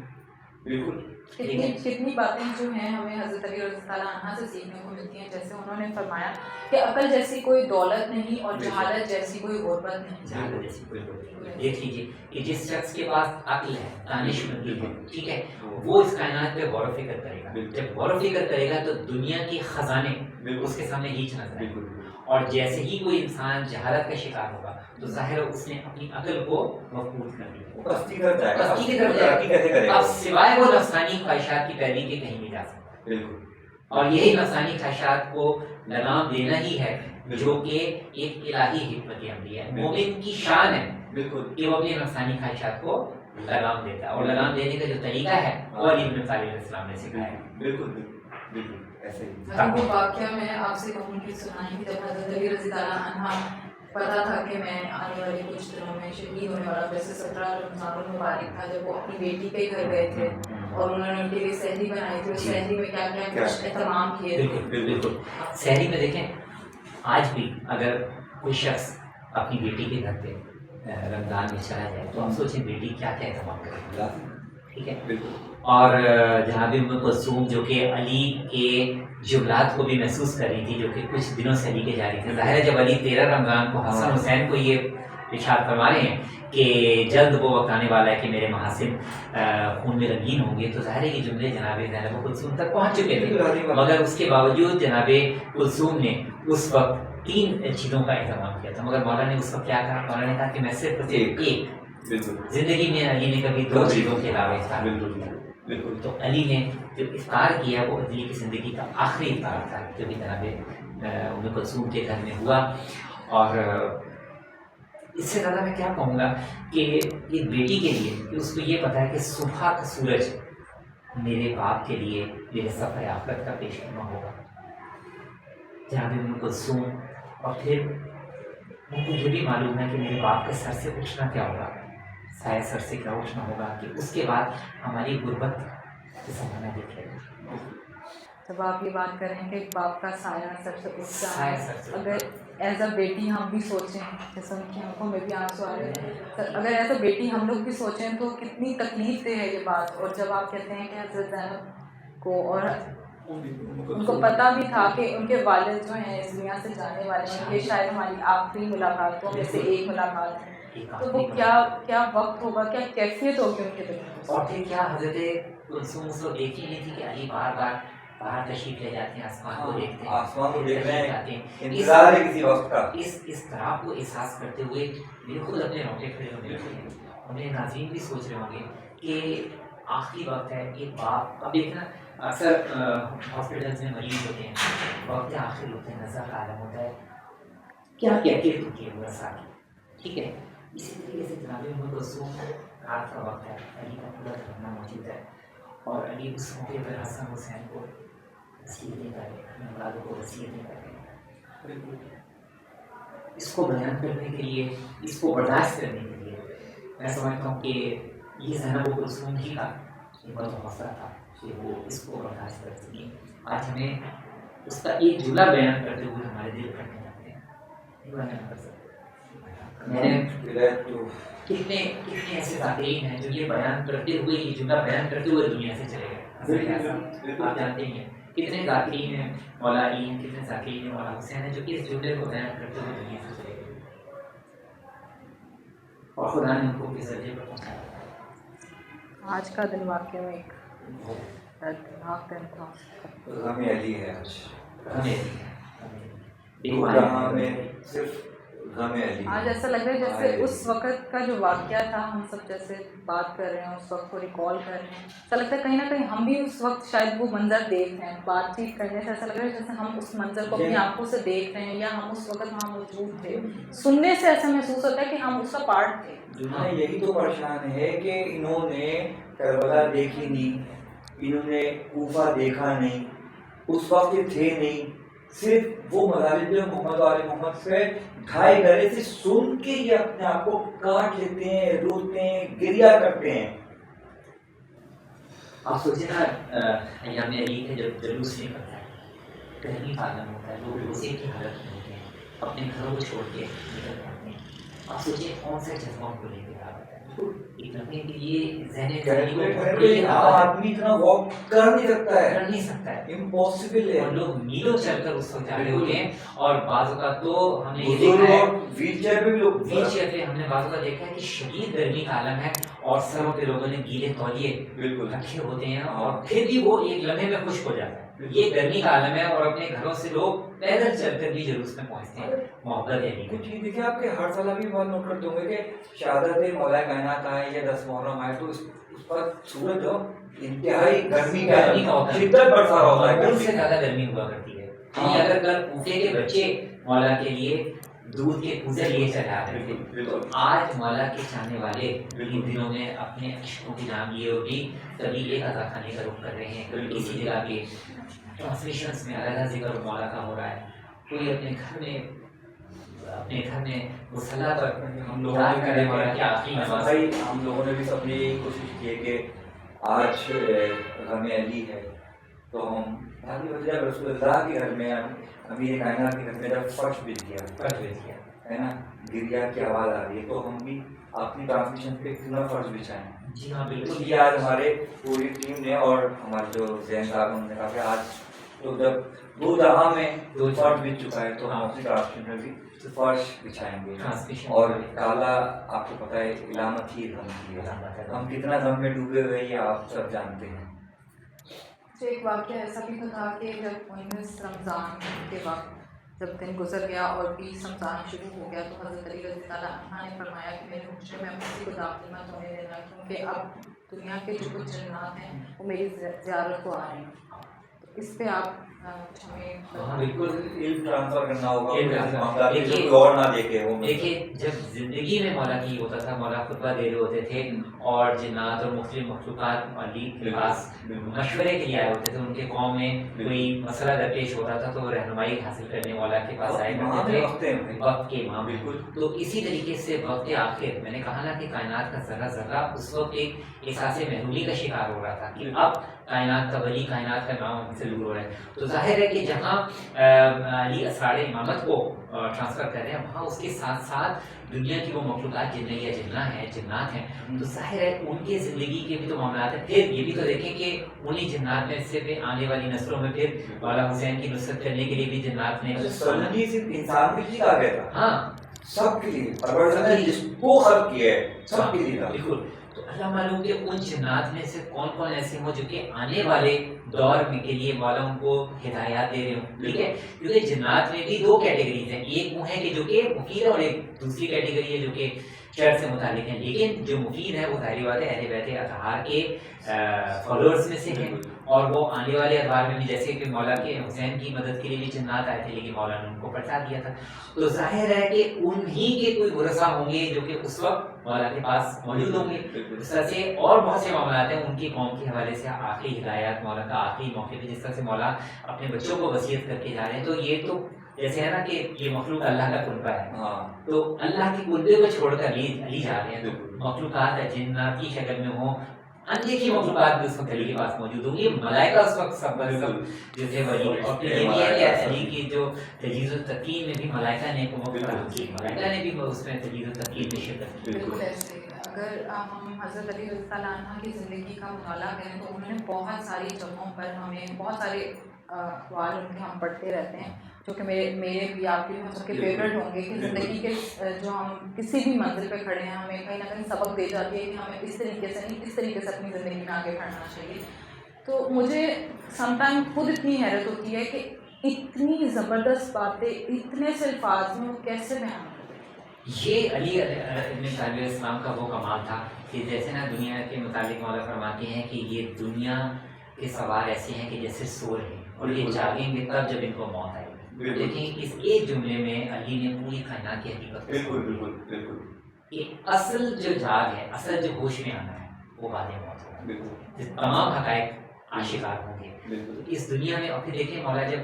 بالکل کتنی باتیں جو ہیں ہمیں حضرت علی رضی اللہ عنہ سے سیکھنے کو ملتی ہیں. جیسے انہوں نے فرمایا کہ عقل جیسی کوئی دولت نہیں اور جہالت جیسی کوئی غربت نہیں. دیکھ لیجیے کہ جس شخص کے پاس عقل ہے، دانش مندی ہے، ٹھیک ہے، وہ اس کائنات پہ غور و فکر کرے گا. جب غور و فکر کرے گا تو دنیا کے خزانے اس کے سامنے ہیچ نظر آئے گا. اور جیسے ہی کوئی انسان جہالت کا شکار ہوگا تو ظاہر اس نے اپنی عقل کو مفقود کر دیا، پستی کر جائے گا، پستی کی طرف جائے گا. اب سوائے وہ نفسانی خواہشات کی پیروی کے کہیں نہیں جا سکتا. بالکل. اور یہی نفسانی خواہشات کو لگام دینا ہی ہے جو کہ ایک الہی حکمت عملی ہے. مومن کی شان ہے بالکل کہ وہ اپنی نفسانی خواہشات کو لگام دیتا ہے، اور لگام دینے کا جو طریقہ ہے وہ علی بن طالب علیہ السلام نے سکھایا ہے. بالکل بالکل ایسے ہی. وہ واقعہ میں آپ سے کہوں گی سنائیں گی جب حضرت علی رضی اللہ عنہ پتا تھا کہ میں آنے والے کچھ دنوں میں شہید ہونے والا، ویسے 17 رمضان المبارک تھا جب وہ اپنی بیٹی کے گھر گئے تھے اور انہوں نے ان کے لیے سحری بنائی تھی. اس سحری میں کیا کیا کچھ اہتمام کیے تھے. بالکل سحری میں دیکھیں آج بھی اگر کوئی شخص اپنی بیٹی کے گھر پہ رمضان میں چلا جائے تو ہم سوچیں بیٹی کیا کیا اہتمام کرے گا، ٹھیک ہے. اور جناب ام کلثوم جو کہ علی کے جملات کو بھی محسوس کر رہی تھی جو کہ کچھ دنوں سے علی کے جاری تھے. ظاہر ہے جب علی 13 رمضان کو حسن حسین کو یہ ارشاد فرما رہے ہیں کہ جلد وہ وقت آنے والا ہے کہ میرے محاسن خون میں رنگین ہوں گے، تو ظاہر ہے یہ جملے جناب زینب کلثوم تک پہنچ چکے تھے. مگر اس کے باوجود جناب کلثوم نے اس وقت 3 چیزوں کا اہتمام کیا تھا. مگر مولا نے اس وقت کیا کہا؟ مولا نے کہا کہ میں صرف ایک زندگی میں علی نے کبھی 2 چیزوں کے علاوہ افطار بالکل. تو علی نے جو افطار کیا وہ علی کی زندگی کا آخری افطار تھا جو کہ جناب ام کلثوم کے گھر میں ہوا. اور اس سے زیادہ میں کیا کہوں گا کہ ایک بیٹی کے لیے کہ اس کو یہ پتا ہے کہ صبح کا سورج میرے باپ کے لیے میرے سفر آخرت کا پیش کرنا ہوگا. جناب ام کلثوم اور پھر ان کو یہ بھی معلوم ہے کہ میرے باپ کے سر سے اٹھنا کیا ہوگا، سایہ سر سے کیا اٹھنا ہوگا کہ اس کے بعد ہماری غربت کے زمانہ دیکھے گا. جب آپ یہ بات کریں کہ ایک باپ کا سایہ سر سے اٹھتا ہے، سر سے اگر ایز اے بیٹی ہم بھی سوچیں، جیسے ان کی آنکھوں میں بھی آنسو آ رہے ہیں، اگر ایز اے بیٹی ہم لوگ بھی سوچیں تو کتنی تکلیف دہ ہے یہ بات. اور جب آپ کہتے ہیں کہ حضرت زینب کو اور ان کو پتہ بھی تھا کہ ان کے والد جو ہیں اس دنیا سے جانے والے ہیں، یہ شاید ہماری آخری ملاقاتوں میں سے ایک ملاقات ہے، تو وہ کیا وقت ہوگا، کیا کیفیت ہوگی ان کے دل میں. اور پھر کیا حضرت کلثوم اس وقت دیکھ ہی نہیں تھی کہ علی بار بار باہر تشریف لے جاتے ہیں، آسمان کو دیکھتے ہیں، آسمان کو دیکھ رہے جاتے ہیں، ہیں. انتظار ہے کسی وقت کا. اس طرح کو احساس کرتے ہوئے میرے خود اپنے رونگٹے کھڑے ہونے لگے ہیں. اور میرے ناظرین بھی سوچ رہے ہوں گے کہ آخری وقت ہے، ایک باپ، اب دیکھنا اکثر ہاسپٹلس میں مریض ہوتے ہیں، وقت آخر ہوتے ہیں، نظر کا عالم ہوتا ہے، کیا کیفیت ہوتی ہے برسا کی. ٹھیک ہے، اسی طریقے سے جناب ام کلثوم رات کا وقت ہے، علی کا پورا گھرانا موجود ہے، اور علی اس موقع پر حسن حسین کو وصیتیں کر رہے ہیں، اولادوں کو وصیتیں کر رہے ہیں. اس کو بیان کرنے کے لیے، اس کو برداشت کرنے کے لیے میں سمجھتا ہوں کہ یہ زینب کلثوم ہی کا ایک بڑا حوصلہ تھا کہ وہ اس کو برداشت کر سکیں. آج ہمیں اس کا ایک جملہ بیان کرتے ہوئے ہمارے دل پھٹنے لگتے ہیں. یہ بیان کر سکتے میں نے کتنے ایسے ذاکرین ہیں جو یہ بیان کرتے ہوئے، یہ جملہ بیان کرتے ہوئے دنیا سے چلے گئے. آپ جانتے ہیں کتنے ذاکرین ہیں مولا علی ہیں، کتنے ذاکرین ہیں مولا حسین ہیں جو کہ اس جملے کو بیان کرتے ہوئے دنیا سے چلے گئے، اور خدا نے ان کو کس درجے پر پہنچایا. آج کا دن واقعی میں ایک دردناک دن تھا. غم علی ہے آج. صرف غم علی. آج ایسا لگ رہا ہے جیسے اس وقت کا جو واقعہ تھا، ہم سب جیسے بات کر رہے ہیں، اس وقت کو ریکال کر رہے ہیں. ایسا لگتا ہے کہیں نہ کہیں ہم بھی اس وقت شاید وہ منظر دیکھ رہے ہیں. بات چیت کرنے سے ایسا لگ رہا ہے جیسے ہم اس منظر کو اپنی آنکھوں سے دیکھ رہے ہیں، یا ہم اس وقت وہاں موجود تھے. سننے سے ایسا محسوس ہوتا ہے کہ ہم اس کا پارٹ تھے. یہی تو پریشان ہے کہ انہوں نے کربلا دیکھی نہیں، انہوں نے کوفہ دیکھا نہیں، اس وقت تھے نہیں، صرف وہ مظالم جو محمد و آل محمد سے ڈھائی گھرے سے سن کے یہ اپنے آپ کو کاٹ لیتے ہیں، روتے ہیں، گریا کرتے ہیں. آپ سوچیں نا ایام علی کا جب جلوس نکلتا ہے، گرمی کا عالم ہوتا ہے، لوگ روزے کی حالت میں ہوتے ہیں، اپنے گھروں کو چھوڑ کے نکل جاتے ہیں. آپ سوچیں کون سے جذبوں کو لے کے آ رہا ہے. ایک لمحے کے لیے ذہن آدمی اتنا واک کر نہیں سکتا ہے، کر نہیں سکتا ہے، امپاسبل ہے. اور لوگ میلوں چل کر اس وقت جا رہے ہوتے ہیں. اور بعض اوقات تو ہم نے یہ دیکھا ہے ویل چیئر پہ بھی لوگ، ویل چیئر پہ ہم نے بعض اوقات دیکھا ہے کہ شدید گرمی کا عالم ہے، اور سروں پہ لوگوں نے گیلے تولیے بالکل رکھے ہوتے ہیں، اور پھر بھی وہ ایک لمحے میں خشک ہو جاتا ہے. یہ گرمی کا عالم ہے، اور اپنے گھروں سے لوگ پیدل چل کر بھی جلوس میں پہنچتے ہیں. محبت علی کچھ چیز دیکھیے آپ کے ہر سال ابھی بات نوٹ کرتے ہوں گے کہ شہادت مولا کائنات آئے یا 10 محرم آئے تو اس پر سورج جو انتہائی گرمی کا شدت برسا ہوتا ہے، اس سے زیادہ گرمی ہوا کرتی ہے. یعنی اگر کل کوفے کے بچے مولا کے لیے دودھ کے کوزے لیے چلا رہے تھے، تو آج مولا کے چاہنے والے ان دنوں میں اپنے عشقوں کی نام لیے ہوگی کبھی ایک ادا خانے کا رخ کر رہے ہیں، کبھی کسی جگہ کے ٹرانسمیشنس میں علیحدہ ذکر مولا کا ہو رہا ہے. کوئی اپنے گھر میں مصلی پر ہم لوگوں نے بھی سب نے یہی کوشش کی ہے کہ آج غم علی ہے تو ہم جب رسول اللہ کے گھر میں، امیر کائنات کے گھر میں جب فرش بچ گیا ہے نا، گریا کی آواز آ رہی ہے، تو ہم بھی اپنی ٹرانسمیشن پہ کتنا فرش بچھائیں. جی ہاں بالکل. یہ آج ہمارے پوری ٹیم نے اور ہمارے جو زین صاحب انہوں نے کہا کہ آج تو جب 2 جہاں میں فرش بچ چکا ہے تو ہم اپنی ٹرانسمیشن میں بھی فرش بچھائیں گے. اور کالا آپ کو پتہ ہے علامت ہی غم کی ہے، ہم کتنا غم میں ڈوبے ہوئے یہ آپ سب جانتے ہیں. ایک واقعہ ایسا بھی تو تھا کہ جب 19 رمضان کے وقت جب دن گزر گیا اور 20 رمضان شروع ہو گیا تو حضرت علی رضی اللہ عنہ نے فرمایا کہ میرے حجرے میں کسی کو داخل مت ہونے دینا، کیونکہ اب دنیا کے جو کچھ جنات ہیں وہ میری زیارت کو آ رہے ہیں. تو اس پہ آپ ہمیں بالکل علم ٹرانسفر کرنا ہوگا، اور نہ دیکھیے جب زندگی میں مولا کی ہوتا تھا، مولا خطبہ دے رہے ہوتے تھے اور جنات اور مختلف مخلوقات علی کے پاس مشورے کے لیے آئے ہوتے تھے. ان کے قوم میں کوئی مسئلہ درپیش ہوتا تھا تو رہنمائی حاصل کرنے مولا کے پاس آئے کرتے تھے، وقت کے امام. بالکل. تو اسی طریقے سے وقت آخر میں نے کہا نا کہ کائنات کا ذرہ ذرہ اس وقت ایک احساس محرومی کا شکار ہو رہا تھا کہ اب کائنات کا ولی، کائنات کا نام ہم سے دور ہو رہا ہے. تو ظاہر ہے کہ جہاں علی اسرار امامت کو ٹرانسفر کر رہے ہیں وہاں اس کے ساتھ ساتھ دنیا کی وہ مخلوقات جنات ہیں تو ظاہر ہے ان کی زندگی کے بھی تو معاملات ہیں. پھر یہ بھی تو دیکھیں کہ انہی جنات میں سے پھر آنے والی نسلوں میں پھر مولا حسین کی نصرت کرنے کے لیے بھی جنات نے سلمی صرف انسان کے لیے آ گیا تھا. ہاں سب کے لیے پروردگار نے جس کو خلق کیا ہے سب کے لیے تھا. بالکل. تو اللہ معلوم کہ ان جنات میں سے کون کون ایسے ہوں جو کہ آنے والے دور میں کے لیے مولا ان کو ہدایات دے رہے ہوں. ٹھیک ہے, کیونکہ جنات میں بھی دو کیٹیگریز ہیں, ایک وہ ہے کہ جو کہ مفید ہے اور ایک دوسری کیٹیگری ہے جو کہ شر سے متعلق ہیں. لیکن جو مفید ہے وہ ظاہری بات ہے اہل بیت اطہار کے فالوورز میں سے ہیں, اور وہ آنے والے ادوار میں بھی جیسے کہ مولا کے حسین کی مدد کے لیے بھی جنات آئے تھے لیکن مولا نے ان کو پلٹا دیا تھا. تو ظاہر ہے کہ انہی کے کوئی ورثہ ہوں گے جو کہ اس وقت مولا کے پاس موجود ہوں گے. اس طرح سے اور بہت سے معاملات ہیں ان کی قوم کے حوالے سے آخری ہدایات مولا کا آخری موقع پہ جس طرح سے مولا اپنے بچوں کو وصیت کر کے جا رہے ہیں. تو یہ تو جیسے ہے نا کہ یہ مخلوق اللہ کا کنبہ ہے, تو اللہ کے کنبے کو چھوڑ کر علی جا رہے ہیں. تو مخلوقات جنات کی شکل میں ہوں, اندیکھی مخلوقات بھی اس وقت علی کے پاس موجود ہوں گی. ملائکہ اس وقت سب جو تھے وہی, اور پھر یہ بھی ہے کہ علی کی جو تجہیز و تقییم میں بھی ملائکہ نے ملائکہ نے بھی اس میں تجہیز و تقییم میں شرکت کی. بالکل ایسے اگر ہم حضرت علی رضی اللہ عنہ کی زندگی کا مطالعہ کریں تو انہوں نے بہت ساری جگہوں پر ہمیں بہت سارے اقوال ان کے ہم پڑھتے رہتے ہیں جو کہ میرے بھی آپ کے سب کے فیوریٹ ہوں گے کہ زندگی کے جو ہم کسی بھی منزل پہ کھڑے ہیں ہمیں کہیں نہ کہیں سبق دے جاتی ہے کہ ہمیں اس طریقے سے نہیں کس طریقے سے اپنی زندگی میں آگے بڑھنا چاہیے. تو مجھے سم ٹائم خود اتنی حیرت ہوتی ہے کہ اتنی زبردست باتیں اتنے سے الفاظ میں وہ کیسے بیان کرتے ہیں. یہ علی ابن طالب الاسلام کا وہ کمال تھا کہ جیسے نا دنیا کے متعلق مولا فرماتے ہیں کہ یہ دنیا کے سوار ایسے ہیں کہ جیسے سو رہے ہیں اور یہ جاگیں گے تب جب ان کو موت آئے گی. لیکن اس ایک جملے میں علی نے پوری کائنات کی حقیقت بالکل کہ اصل جو جاگ ہے, اصل جو ہوش میں آنا ہے وہ بعد موت ہوگا. تمام حقائق آشکار ہوں گے اس دنیا میں. اور پھر دیکھیں مولا جب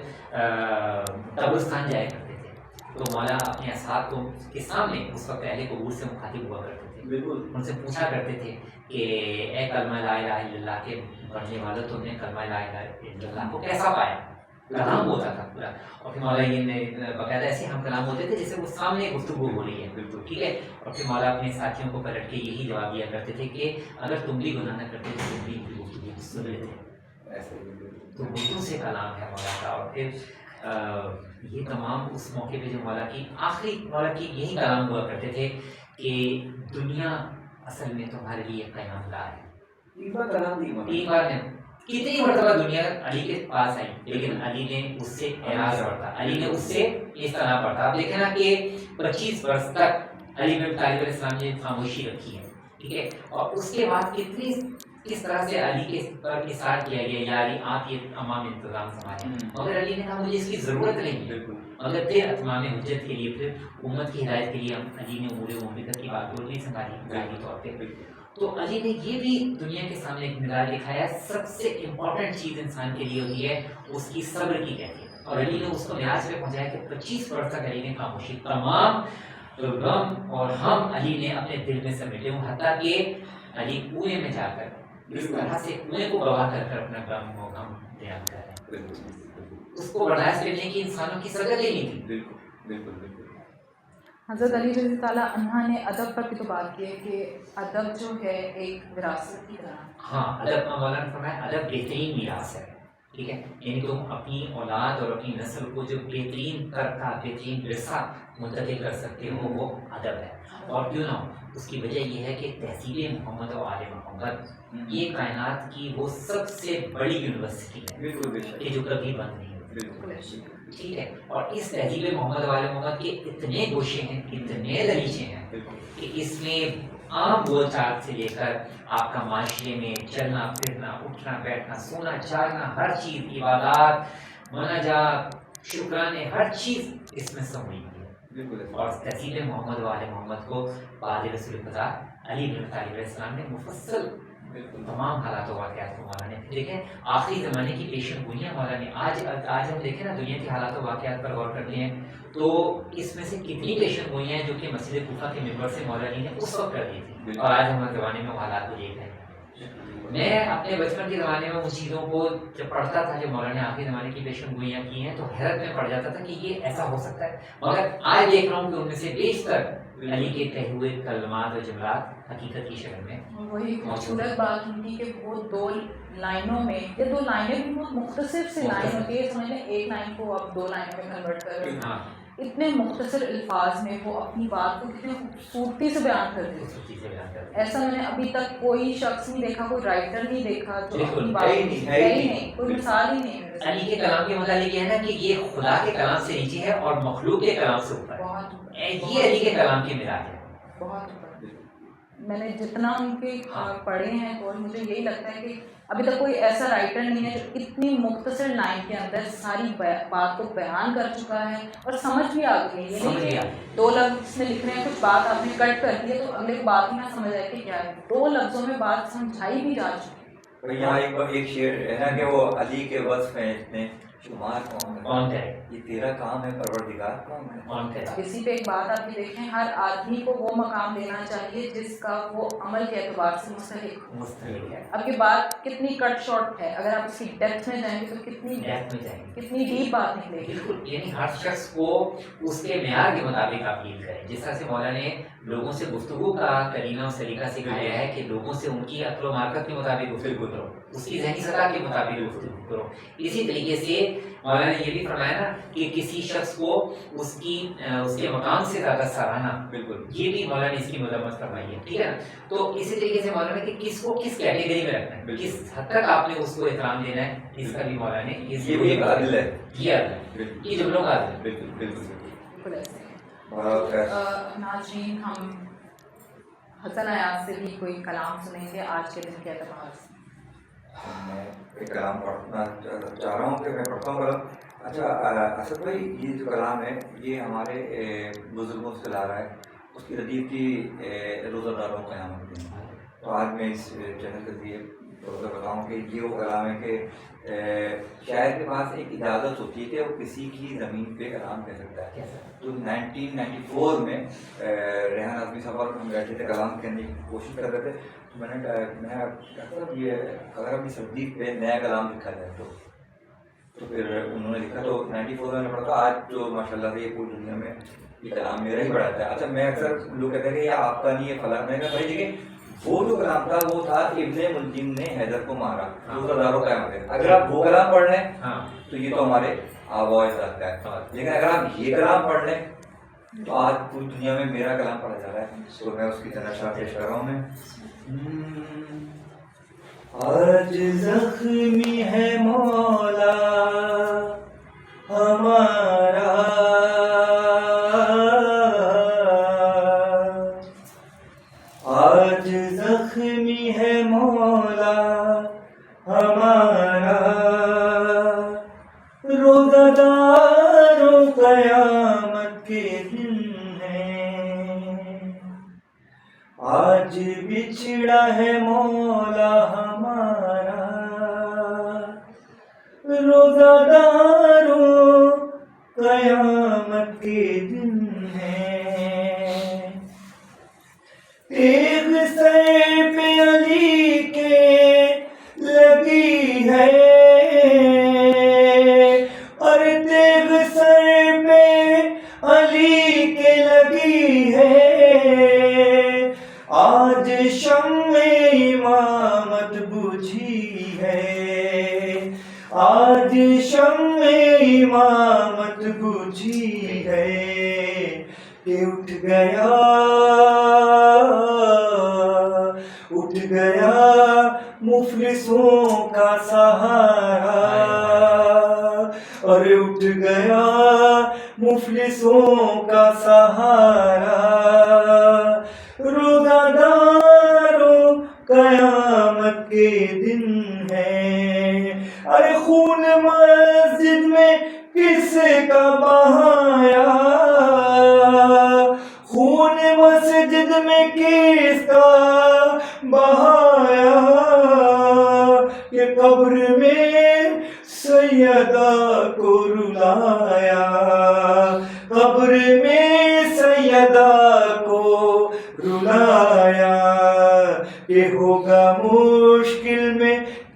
قبرستان جایا کرتے تھے تو مولا اپنے اصحاب کو کے سامنے اس وقت اہل قبور سے مخاطب ہوا کرتے تھے. ان سے پوچھا کرتے تھے کہ اے کلمہ لا الہ الا اللہ کے پڑھنے والوں تم نے کلمہ لا الہ الا اللہ کو کیسا پایا. کلام ہوتا تھا پورا, اور پھر مولا یہ باقاعدہ ایسے ہم کلام ہوتے تھے جیسے وہ سامنے گفتگو ہو رہی ہے. ٹھیک ہے, اور پھر مولا اپنے ساتھیوں کو پلٹ کے یہی جواب دیا کرتے تھے کہ اگر تم بھی گناہ نہ کرتے تو تم بھی گفتگو سن لیتے. تو اردو سے کلام ہے مولا کا. اور پھر یہ تمام اس موقع پہ جو مولا کی آخری مولا کی یہی کلام ہوا کرتے تھے کہ دنیا اصل میں تمہارے لیے قیام لا ہے. تین بار کتنی مرتبہ دنیا علی کے پاس آئی لیکن علی نے اس سے اعراض پڑھتا, علی نے اس سے اس طرح پڑھتا. آپ دیکھیں نا کہ 25 برس تک علی بن طالب الاسلام نے خاموشی رکھی ہے. ٹھیک ہے, اور اس کے بعد کس طرح سے علی کے پر اصرار کیا گیا یا علی آپ یہ تمام انتظام سنبھالیں, مگر علی نے کہا مجھے اس کی ضرورت نہیں ہے. مگر پھر اتمام حجت کے لیے, پھر امت کی ہدایت کے لیے علی نے امور مملکت کی بات کو نہیں سنبھالی ظاہری طور پہ. تو علی نے یہ بھی دنیا کے سامنے ایک مثال دکھایا. سب سے امپورٹنٹ چیز انسان کے لیے ہوتی ہے اس کی صبر کی کیفیت, اور علی نے اس کو معراج پہ پہنچایا کہ 25 برس تک علی نے خاموشی, تمام غم اور ہم علی نے اپنے دل میں سمیٹے ہوں, حتیٰ کہ علی کنویں میں جا کر اس طرح سے کنویں کو گواہ کر کر اپنا غم و غم بیان کر رہے ہیں. اس کو برداشت کرنے کی انسانوں کی سرگت ہی نہیں تھی. حضرت علی رضی اللہ عنہ نے ادب پر بھی تو بات کی ہے کہ ادب جو ہے ایک وراثت کی طرح. ہاں, ادب مولانا نے فرمایا ادب بہترین میراث ہے. ٹھیک ہے, یعنی تم اپنی اولاد اور اپنی نسل کو جو بہترین ترکہ بہترین ورثہ منتقل کر سکتے ہو وہ ادب ہے. اور کیوں نہ ہو, اس کی وجہ یہ ہے کہ تہذیب محمد و آل محمد یہ کائنات کی وہ سب سے بڑی یونیورسٹی ہے کہ جو کبھی بند نہیں ہوتی. ٹھیک ہے, اور اس تہذیب محمد والے محمد کے اتنے گوشے ہیں, اتنے دریچے ہیں کہ اس میں عام بول چال سے لے کر آپ کا معاشرے میں چلنا پھرنا, اٹھنا بیٹھنا, سونا جاگنا, ہر چیز, عبادات, مناجات, شکرانے, ہر چیز اس میں سموئی ہے. اور تہذیب محمد والے محمد کو بعد رسول خدا علی بن طالب الاسلام نے مفصل تمام حالات و واقعات کو مولا نے دیکھیں. آخری زمانے کی پیشن گوئیاں مولا نے آج ہم دیکھیں نا دنیا کے حالات و واقعات پر غور کرتے ہیں تو اس میں سے کتنی پیشن گوئیاں ہیں جو کہ مسجد کوفہ کے ممبر سے مولا علی نے اس وقت کر دی تھی, اور آج ہمارے زمانے میں وہ حالات کو دیکھ رہے ہیں. میں اپنے بچپن کے زمانے میں ان چیزوں کو جب پڑھتا تھا، جب مولانا نے آخری زمانے کی پیشن گوئیاں کی ہیں، تو حیرت میں پڑ جاتا تھا کہ یہ ایسا ہو سکتا ہے. مگر آج دیکھ رہا ہوں کہ ان میں سے بیشتر علی کے کہے ہوئے کلمات اور جملات حقیقت کی شکل میں. وہی خوبصورت بات ان کی کہ وہ 2 لائنوں میں، یا 2 لائنیں بھی بہت مختصر سے لائن ہوتی ہے، سمجھ لیں ایک لائن کو آپ 2 لائنوں میں کنورٹ کر رہے ہیں. اتنے مختصر الفاظ میں وہ اپنی بات کو کتنے خوبصورتی سے بیان کرتے ہیں. ایسا میں نے ابھی تک کوئی شخص نہیں دیکھا، کوئی رائٹر نہیں دیکھا جو اپنی بات نہیں، کوئی مثال ہی نہیں ہے. علی کے کلام کے متعلق یہ ہے نا کہ یہ خدا کے کلام سے نیچے ہے اور مخلوق کے کلام سے اوپر ہے. یہ علی کے کلام کی معراج ہے. بہت میں نے جتنا ان کے پڑھے ہیں اور مجھے یہی لگتا ہے کہ ابھی تک کوئی ایسا رائٹر نہیں ہے جو اتنی مختصر لائن کے اندر ساری بات کو بیان کر چکا ہے اور سمجھ بھی آ گئی ہے. یہ نہیں کہ 2 لفظ میں لکھ رہے ہیں، کچھ بات آپ نے کٹ کر دی ہے تو اگلے کو بات ہی نہ سمجھ آئے کہ کیا ہے. 2 لفظوں میں بات سمجھائی بھی جا چکی ہے. یہاں ایک شعر ہے نا کہ وہ علی کے وصف ہیں اتنے شمار کون ہے، یہ تیرا کام ہے پروردگار کون ہے. اسی پہ ایک بات آپ یہ دیکھیں، ہر آدمی کو وہ مقام دینا چاہیے جس کا وہ عمل کے اعتبار سے مستحق ہے. اب یہ بات کتنی کٹ شارٹ ہے، اگر آپ اس کی ڈیپتھ میں جائیں گے تو کتنی ڈیپ بات نکلے گی. بالکل، یعنی ہر شخص کو اس کے معیار کے مطابق اپیل کرے. جس طرح سے مولانا نے لوگوں سے گفتگو کا کرینا اور سلیقہ سکھایا ہے کہ لوگوں سے ان کی عقل و معرفت کے مطابق گفتگو کرو، اس کی ذہنی سطح کے مطابق گفتگو کرو. اسی طریقے سے مولانا نے یہ بھی فرمایا نا کہ کسی شخص کو اس کے مقام سے زیادہ سراہنا، بالکل یہ بھی مولانا نے اس کی مذمت فرمائی ہے. ٹھیک ہے نا. تو اسی طریقے سے مولانا کہ کس کو کس کیٹیگری میں رکھنا ہے، کس حد تک آپ نے اس کو احترام دینا ہے، اس کا بھی مولانا نے یہ بھی ایک عدل ہے. یہ عدل ہے، یہ جملوں کا عدل ہے. بالکل بالکل. ناظرین، ہم حسن ایاز سے بھی کوئی کلام سنیں گے آج کے دن کے اعتبار سے. میں ایک کلام پڑھنا چاہ رہا ہوں کہ میں پڑھتا ہوں. اچھا اسد بھائی، یہ جو کلام ہے یہ ہمارے بزرگوں سے لا رہا ہے، اس کی ردیف کی روزہ داروں قیامت کے دن. تو آج میں اس چینل کے ذریعے روزہ بتاؤں کہ یہ وہ کلام ہے کہ شاعر کے پاس ایک اجازت ہوتی ہے کہ وہ کسی کی زمین پہ کلام کہہ سکتا ہے. تو 1994 میں ریحان اعظمی صاحب اور ہم بیٹھے تھے کلام کہنے کی کوشش کر رہے تھے. تو میں نے کہا یہ اگر ابھی سردی پہ نیا کلام لکھا جائے تو پھر انہوں نے لکھا. تو 94 میں نے پڑھا تھا. آج جو ماشاء اللہ سے یہ پوری دنیا میں یہ کلام میرا ہی پڑھاتا ہے. اچھا میں اکثر لوگ کہتے ہیں کہ یہ آپ کا نہیں ہے فلاں. میں نے کہا بھائی دیکھیں وہ جو کلام تھا وہ تھا ابن ملجم نے حیدر کو مارا، روزہ داروں قیامت ہے. اگر آپ وہ کلام پڑھ لیں تو یہ تو ہمارے آباء اجداد کا ہے. لیکن اگر آپ یہ کلام پڑھ لیں تو آج پوری دنیا میں میرا کلام پڑھا جا رہا ہے. تو میں اس کی تناشا پیش کر رہا ہوں. میں آج زخمی ہے مولا ہمارا، آج زخمی ہے مولا ہمارا، روزہ داروں قیامت کے دن ہے، آج بچھڑا ہے مولا ہمارا، روزہ داروں قیامت کے دن ہے. تیغ سر پہ علی کے لگی ہے، اور تیغ سر پہ علی کے لگی ہے، آج شمع امامت بجھی ہے، آج شمع امامت بجھی ہے، کہ اٹھ گیا مفلسوں کا سہارا، اور اٹھ گیا مفلسوں کا سہارا، روزہ داروں قیامت کے دن ہے. ارے خون مسجد میں کس کا بہایا، خون مسجد میں کس کا بہایا، کہ قبر میں سیدہ کو رلایا، قبر میں سیدہ کو رلایا، کہ ہوگا مشکل